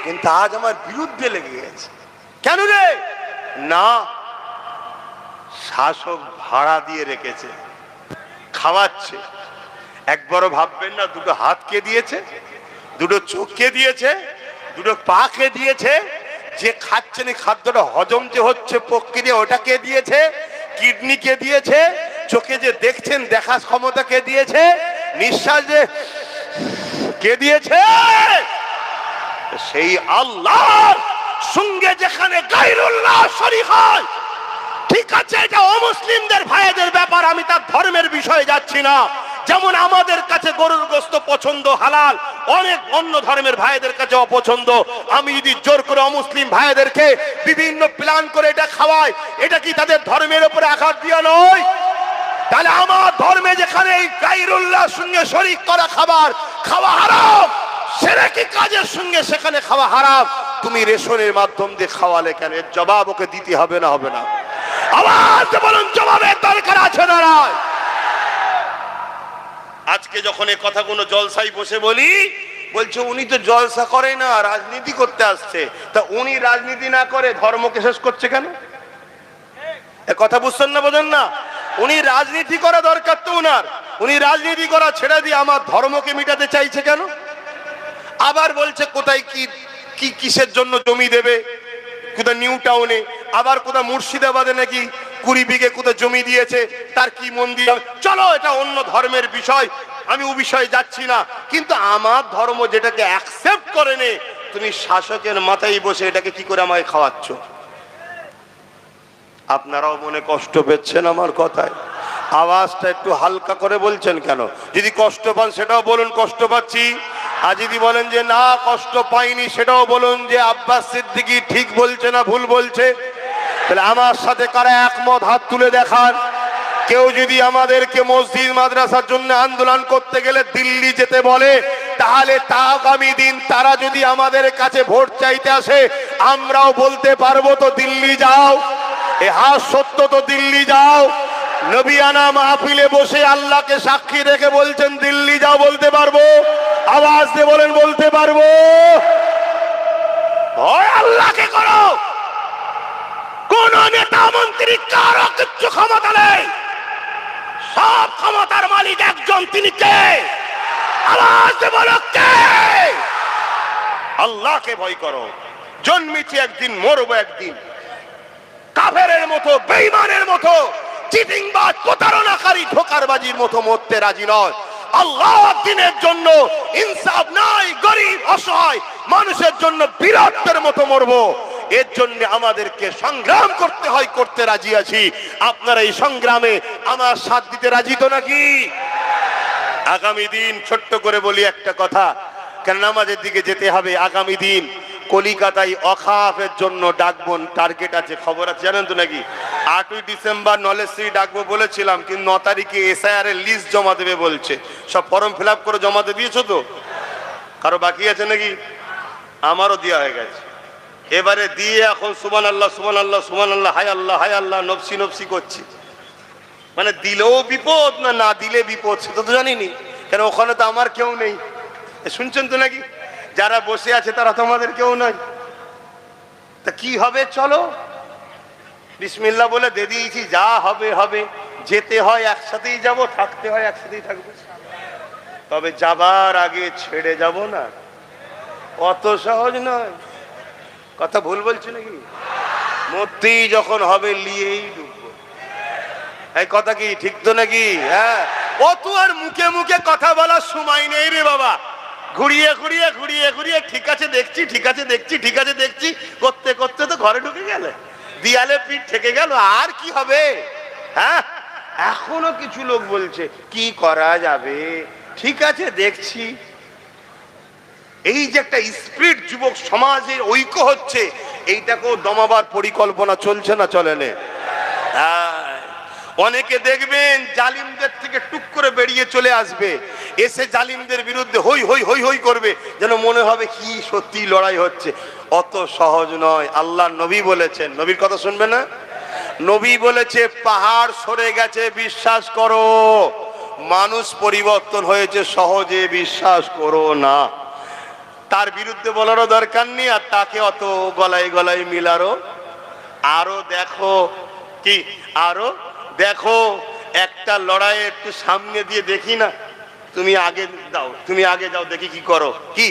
কিন্তু আজ আমার বিরুদ্ধে লেগে গেছে। কেন রে? না, শাসক ভাড়া দিয়ে রেখেছে, খাওয়াচ্ছে। একবারও ভাববেন না দুটো হাত কে দিয়েছে, দুটো চোখ কে দিয়েছে, দুটো পা কে দিয়েছে, যে খাচ্ছেন এই খাদ্যটা হজম যে হচ্ছে প্রক্রিয়া ওটা কে দিয়েছে, কিডনি কে দিয়েছে, চোখে যে দেখছেন দেখার ক্ষমতা কে দিয়েছে, নিঃশ্বাস যে কে দিয়েছে? সেই আল্লাহর সঙ্গে যেখানে গায়রুল্লাহ শরীক হয়, ঠিক আছে এটা অমুসলিমদের ভাইদের ব্যাপার, আমি তার ধর্মের বিষয়ে যাচ্ছি না। যেমন আমাদের কাছে গরুর গোশত পছন্দ হালাল, অনেক অন্য ধর্মের ভাইদের কাছে অপছন্দ। আমি যদি জোর করে অমুসলিম ভাইদেরকে বিভিন্ন প্ল্যান করে এটা খাওয়াই, এটা কি তাদের ধর্মের উপরে আঘাত দিয়া নয়? তাহলে আমার ধর্মে যেখানে এই গায়রুল্লাহর সঙ্গে শরীক করা খাবার খাওয়া হারাম, শিরকি কাজের সঙ্গে সেখানে খাওয়া হারাম, তুমি রেশনের মাধ্যম দিয়ে খাওয়ালে কেন? এর জবাব ওকে দিতে হবে না? হবে না? আওয়াজ বলুন, জবাবের দরকার আছে না? আজকে যখন এই কথাগুলো জলসায় বসে বলি, বলছে উনি তো জলসা করে না, রাজনীতি করতে আসছে। তা উনি রাজনীতি না করে ধর্মকে শেষ করছে কেন? এ কথা বুঝছেন না? বোঝেন না? উনি রাজনীতি করা দরকার তো উনার, উনি রাজনীতি করা ছেড়ে দিয়ে আমার ধর্মকে মিটাতে চাইছে কেন? আবার বলছে কোথায় কি কিসের জন্য জমি দেবে, কোথায় নিউ টাউনে, আবার কোথায় মুর্শিদাবাদে নাকি 20 বিঘে কোথায় জমি দিয়েছে, তার কি মন্দির। চলো এটা অন্য ধর্মের বিষয়, আমি ও বিষয়ে যাচ্ছি না। কিন্তু আমার ধর্ম যেটাকে অ্যাকসেপ্ট করে নে, তুমি শাসকের মাথায় বসে এটাকে কি করে আমাকে খাওয়াচ্ছ? আপনারাও মনে কষ্ট পেচ্ছেন আমার কথায়? আওয়াজটা একটু হালকা করে বলছেন কেন? যদি কষ্ট পান সেটাও বলুন কষ্ট পাচ্ছি, আর যদি বলেন যে না কষ্ট পাইনি সেটাও বলুন যে আব্বাস সিদ্দিকী ঠিক বলছে না ভুল বলছে। তাহলে আমার সাথে কারা একমত হাত তুলে দেখান। কেউ যদি আমাদেরকে মসজিদ মাদ্রাসার জন্য আন্দোলন করতে গেলে দিল্লি যেতে বলে, তাহলে তা আগামী দিন তারা যদি আমাদের কাছে ভোট চাইতে আসে, আমরাও বলতে পারবো তো দিল্লি যাও। এ হাস সত্য তো দিল্লি যাও। নবিয়ানা মাহফিলে বসে আল্লাহকে সাক্ষী রেখে বলছেন দিল্লি যাও, বলতে পারবো? আওয়াজ দিয়ে বলেন বলতে পারবো? হয় আল্লাহকে করো, কোন নেতা মন্ত্রী কারো কিচ্ছু ক্ষমতা নেই, সব ক্ষমতার মালিক একজন, তিনি কে? আওয়াজ দিয়ে বলো কে? আল্লাহকে ভয় করো। জন্মেছি একদিন, মরবো একদিন। কাফেরের মতো, বেঈমানের মতো, চিটিংবাজ, প্রতারণাকারী, ধোঁকারবাজির মতো মরতে রাজি নয়। আল্লাহ দিনের জন্য ইনসাফ নাই, গরিব অসহায় মানুষের জন্য বীরত্বের মতো মরবো। এর জন্য আমাদেরকে সংগ্রাম করতে হয়, করতে রাজি আছি। আপনারা এই সংগ্রামে আমার সাথ দিতে রাজি তো নাকি? আগামী দিন ছোট্ট করে বলি একটা কথা, কেন নামাজের দিকে যেতে হবে। আগামী দিন কলিকাতায় অখাফের জন্য ডাকবো, টার্গেট আছে, খবর আছে জানেন তো নাকি? 8ই ডিসেম্বর নলেজশ্রী ডাকবো বলেছিলাম, কিন্তু 9 তারিখে এসআইআর এর লিস্ট জমা দেবে বলছে। সব ফর্ম ফিল আপ করে জমা দিয়ে দিয়েছো তো? কারো বাকি আছে নাকি? আমারও দেওয়া হয়ে গেছে। এবারে দিয়ে এখন সুবহানাল্লাহ সুবহানাল্লাহ সুবহানাল্লাহ, হায় আল্লাহ হায় আল্লাহ, নফসি নফসি করছি। মানে দিলেও বিপদ, না না দিলে বিপদ, সেটা তো জানিনি। কেন ওখানে তো আমার কেউ নেই। শুনছেন তো নাকি? যারা বসে আছে তারা তো আমাদের কেউ নয়। তা কি হবে? চলো বিসমিল্লাহ বলে দিয়ে দিয়েছি, যা হবে হবে। যেতে হয় একসাথেই যাব, থাকতে হয় একসাথেই থাকবো। তবে যাবার আগে ছেড়ে যাব না, অত সহজ নয়। কথা ভুল বলছি নাকি? মরতেই যখন হবে নিয়েই ডুববো। এই কথা কি ঠিক তো নাকি? হ্যাঁ, অত আর মুখে মুখে কথা বলার সময় নেই রে বাবা। ঘুরিয়ে ঘুরিয়ে ঘুরিয়ে ঘুরিয়ে ঠিক আছে দেখছি, ঠিক আছে দেখছি, ঠিক আছে দেখছি করতে করতে তো ঘরে ঢুকে গেলে, দিয়ালে পিঠ থেকে গেল। আর কি হবে? হ্যাঁ, এখনো কিছু লোক বলছে কি করা যাবে, ঠিক আছে দেখছি। এই যে একটা স্পিরিট যুবক সমাজের ঐক্য হচ্ছে, এইটাকেও দমাবার পরিকল্পনা চলছে না চলে না? অনেকে দেখবেন জালিমদের থেকে টুক করে বেরিয়ে চলে আসবে, এসে জালিমদের বিরুদ্ধে হই হই হই হই করবে, যেন মনে হবে কি সত্যি লড়াই হচ্ছে। অত সহজ নয়। আল্লাহ নবী বলেছেন, নবীর কথা শুনবে না? নবী বলেছে পাহাড় সরে গেছে বিশ্বাস করো, মানুষ পরিবর্তন হয়েছে সহজে বিশ্বাস করো না। তার বিরুদ্ধে বলারও দরকার নেই, আর তাকে অত গলায় গলায় মিলারও। আরো দেখো কি, আরো দেখো একটা লড়াই একটু সামনে দিয়ে দেখি না, তুমি আগে দাও, তুমি আগে যাও দেখি কি করো, কি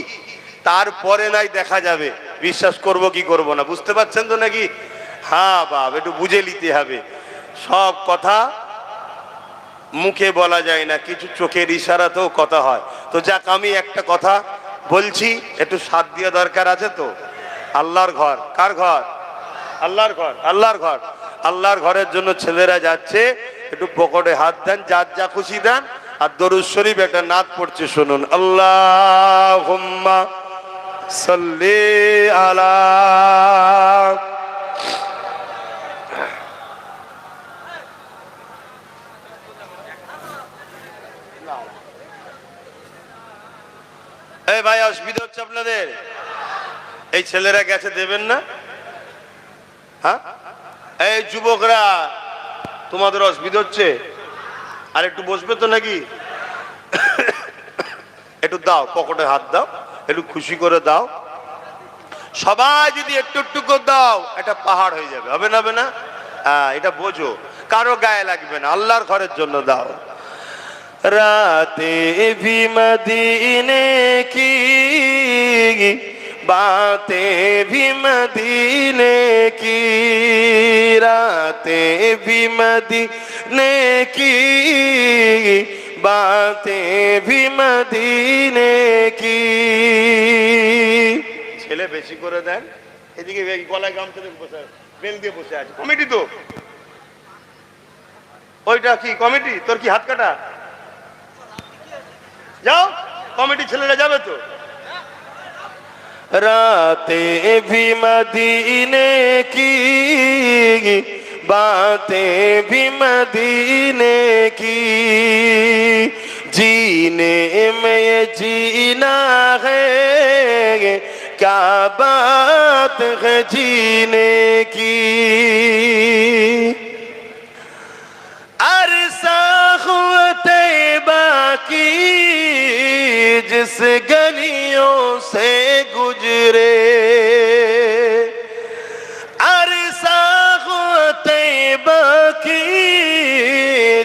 তারপরে নাই দেখা যাবে বিশ্বাস করব কি করব না। বুঝতে পারছেন তো নাকি? হ্যাঁ বাপ, একটু বুঝে নিতে হবে। সব কথা মুখে বলা যায় না, কিছু চোখের ইশারাতেও কথা হয়। তো যাক, আমি একটা কথা বলছি, একটু সাথ দিয়ে দরকার আছে তো। আল্লাহর ঘর, কার ঘর? আল্লাহর ঘর। আল্লাহর ঘর, আল্লাহর ঘরের জন্য ছেলেরা যাচ্ছে, একটু পকেটে হাত দেন, যার যা খুশি দেন। আর দরুদ শরীফ একটা নাত পড়ছে, শুনুন। আল্লাহুম্মা সাল্লি আলা। এই ভাই, অসুবিধা হচ্ছে আপনাদের? এই ছেলেরা গেছে, দেবেন না? হ্যাঁ, এই যুবকরা, তোমাদের অসুবিধা হচ্ছে? আর একটু বসবে তো নাকি? একটু দাও, পকেটে হাত দাও, একটু খুশি করে দাও। সবাই যদি একটু একটু করে দাও, একটা পাহাড় হয়ে যাবে। হবে না? হবে না? হ্যাঁ, এটা বোঝো, কারো গায়ে লাগবে না, আল্লাহর ঘরের জন্য দাও। রাতে ভি মদিনে কি बातें भी मदीने की, रातें भी मदीने की, बातें भी मदीने की। ছেলে বেশি করে দেন, এদিকে গলায় গামছা দিয়ে বসে, বেল দিয়ে বসে আছে, কমিটি তো ওইটা কি কমিটি? তোর কি হাত কাটা? যাও, কমিটি ছেলেরা যাবে তো। রাতে ভি মদিনে কি बातें भी मदीने की जीने में ये जीना है क्या बात है जीने की अरसा हुआ तैबा की जिस गलियों से गुजरे की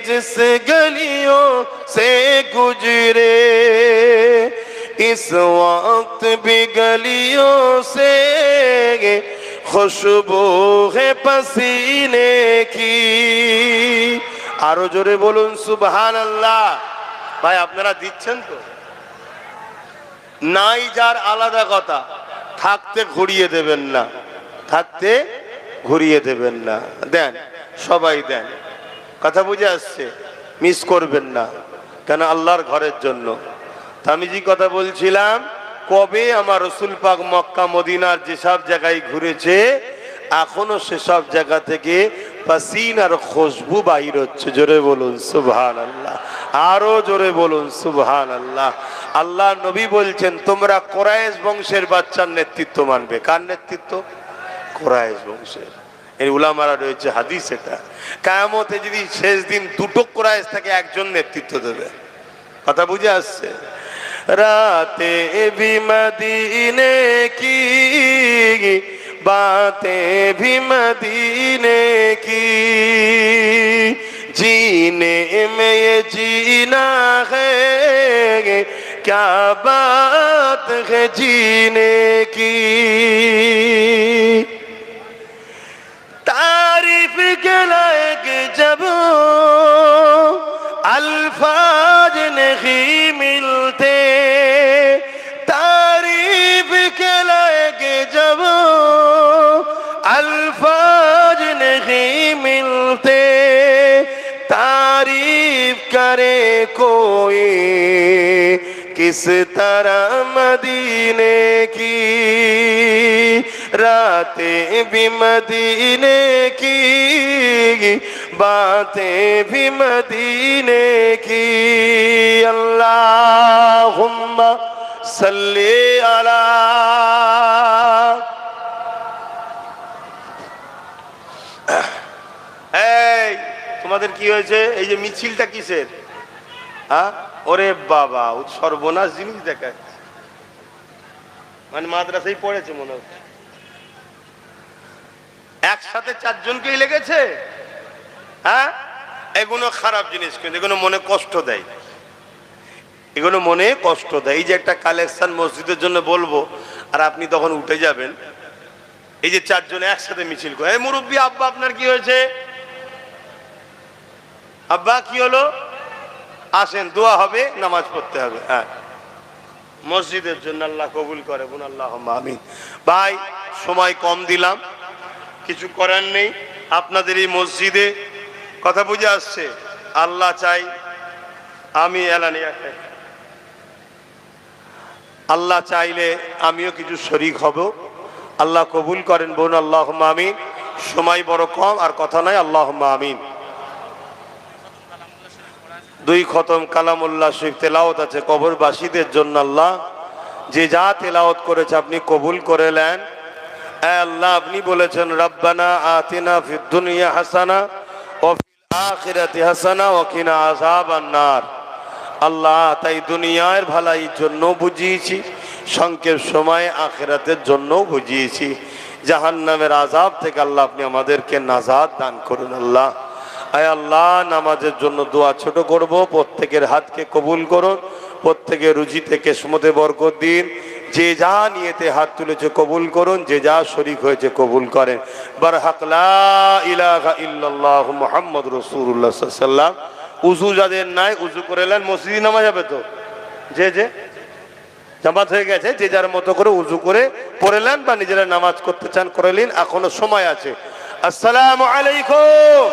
जिस गलियों से गुजरे इस वक्त भी गलियों से खुशबू है पसीने की। आरो जोरे बोलून सुबहान अल्लाह। भाई আপনারা দিচ্ছেন তো? নাই যার আলাদা কথা, থাকতে ঘুরিয়ে দেবেন না, থাকতে ঘুরিয়ে দেবেন না। দেন, সবাই দেন। কথা বুঝে আসছে? মিস করবেন না, কেন আল্লাহর ঘরের জন্য। তা আমি যে কথা বলছিলাম, কবে আমার রসুল পাক মক্কা মদিনার যেসব জায়গায় ঘুরেছে এখনো সেসব জায়গা থেকে পাসিনার খুশবু বাহির হচ্ছে। জোরে বলুন সুবহানাল্লাহ, আরো জোরে বলুন সুবহানাল্লাহ। আল্লাহ নবী বলছেন তোমরা কুরাইশ বংশের বাচ্চার নেতৃত্ব মানবে। কার নেতৃত্ব? কুরাইশ বংশের। এর উলামারা রয়েছে হাদিস। এটা কিয়ামতে যদি শেষ দিন দুটো কুরাইশ থেকে একজন নেতৃত্ব দেবে। কথা বুঝে আসছে? রাতে ভি মদিনে কি बातें भी मदीने की जीने में ये जीना है क्या बात है जीने की तारीफ के लायक जब अल्फाज नहीं मिलते तारीफ के लायक जब अल्फाज नहीं मिलते तारीफ करे कोई किस तरह मदीने की रातें भी मदीने की बातें भी मदीने की अल्लाहुम्मा सल्ली अला। এই তোমাদের কি হয়েছে? এই যে মিছিলটা কিসের? হ্যাঁ, ওরে বাবা, সর্বনাশ জিনিস দেখায়। মানে মাদ্রাসায় পড়েছে মনে হচ্ছে। একসাথে চারজনকেই লেগেছে। হ্যাঁ, এগুলো খারাপ জিনিস, কিন্তু এগুলো মনে কষ্ট দেয়, এগুলো মনে কষ্ট দেয়। এই যে একটা কালেকশন মসজিদের জন্য বলবো, আর আপনি তখন উঠে যাবেন। এই যে চারজন একসাথে মিছিল করে, এই মুরব্বী আব্বা আপনার কি হয়েছে? আব্বা কি হলো? আসেন, দোয়া হবে, নামাজ পড়তে হবে। হ্যাঁ, মসজিদের জন্য আল্লাহ কবুল করে, বোন আল্লাহুম্মা আমিন। ভাই, সময় কম দিলাম, কিছু করার নেই। আপনাদের এই মসজিদে কথা বুঝে আসছে, আল্লাহ চাই আমি এলানি আল্লাহ চাইলে আমিও কিছু শরীক হব। আল্লাহ কবুল করেন, বোন আল্লাহুম্মা আমিন। সময় বড় কম, আর কথা নাই, আল্লাহুম্মা আমিন। 2 খতম কালামুল্লাহ শরীফ তেলাওয়াত আছে কবরবাসীদের জন্য। আল্লাহ যে যা তেলাওয়াত করেছে আপনি কবুল করে নেন। আল্লাহ আপনি বলেছেন রব্বানা আতিনা ফিদ দুনিয়া হাসানা ওয়া ফিল আখিরাতি হাসানা ওয়া কিনা আযাবান নার। আল্লাহ তাই দুনিয়ার ভালাইয়ের জন্য বুঝিয়েছি, সংক্ষেপ সময় আখিরাতের জন্য বুঝিয়েছি। জাহান্নামের আযাব থেকে আল্লাহ আপনি আমাদেরকে নাজাত দান করুন। আল্লাহ, আয় আল্লাহ, নামাজের জন্য দোয়া ছোট করব, প্রত্যেকের হাতকে কবুল করুন, প্রত্যেকের রুজিতে কিসমতে বরকত দিন। যে যা নিয়েতে হাত তুলেছে কবুল করুন, যে যা শরীক হয়েছে কবুল করেন। বারহাক লা ইলাহা ইল্লাল্লাহু মুহাম্মাদুর রাসূলুল্লাহ সাল্লাল্লাহু আলাইহি ওয়াসাল্লাম। উযু যাদের নাই উযু করে নেন, মসজিদে নামাজ যাবে তো। যে জামাত হয়ে গেছে, যে যার মতো করে উযু করে পড়ে নেন, বা নিজেরা নামাজ করতে চান করে নিন, এখনো সময় আছে। আসসালামু আলাইকুম।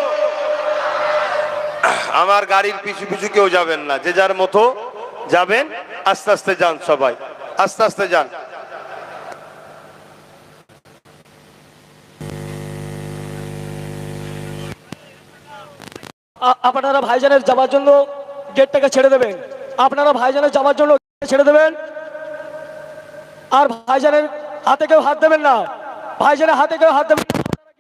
আমার গাড়ির পিছু পিছু কেউ যাবেন না, যে যার মতো যাবেন, আস্তে আস্তে যান, সবাই আস্তে আস্তে যান। আপনারা ভাইজানের যাওয়ার জন্য গেটটাকে ছেড়ে দেবেন। আপনারা ভাইজানের যাওয়ার জন্য ছেড়ে দেবেন। আর ভাইজানের হাতে কেউ হাত দেবেন না, ভাইজানের হাতে কেউ হাত দেবেন না।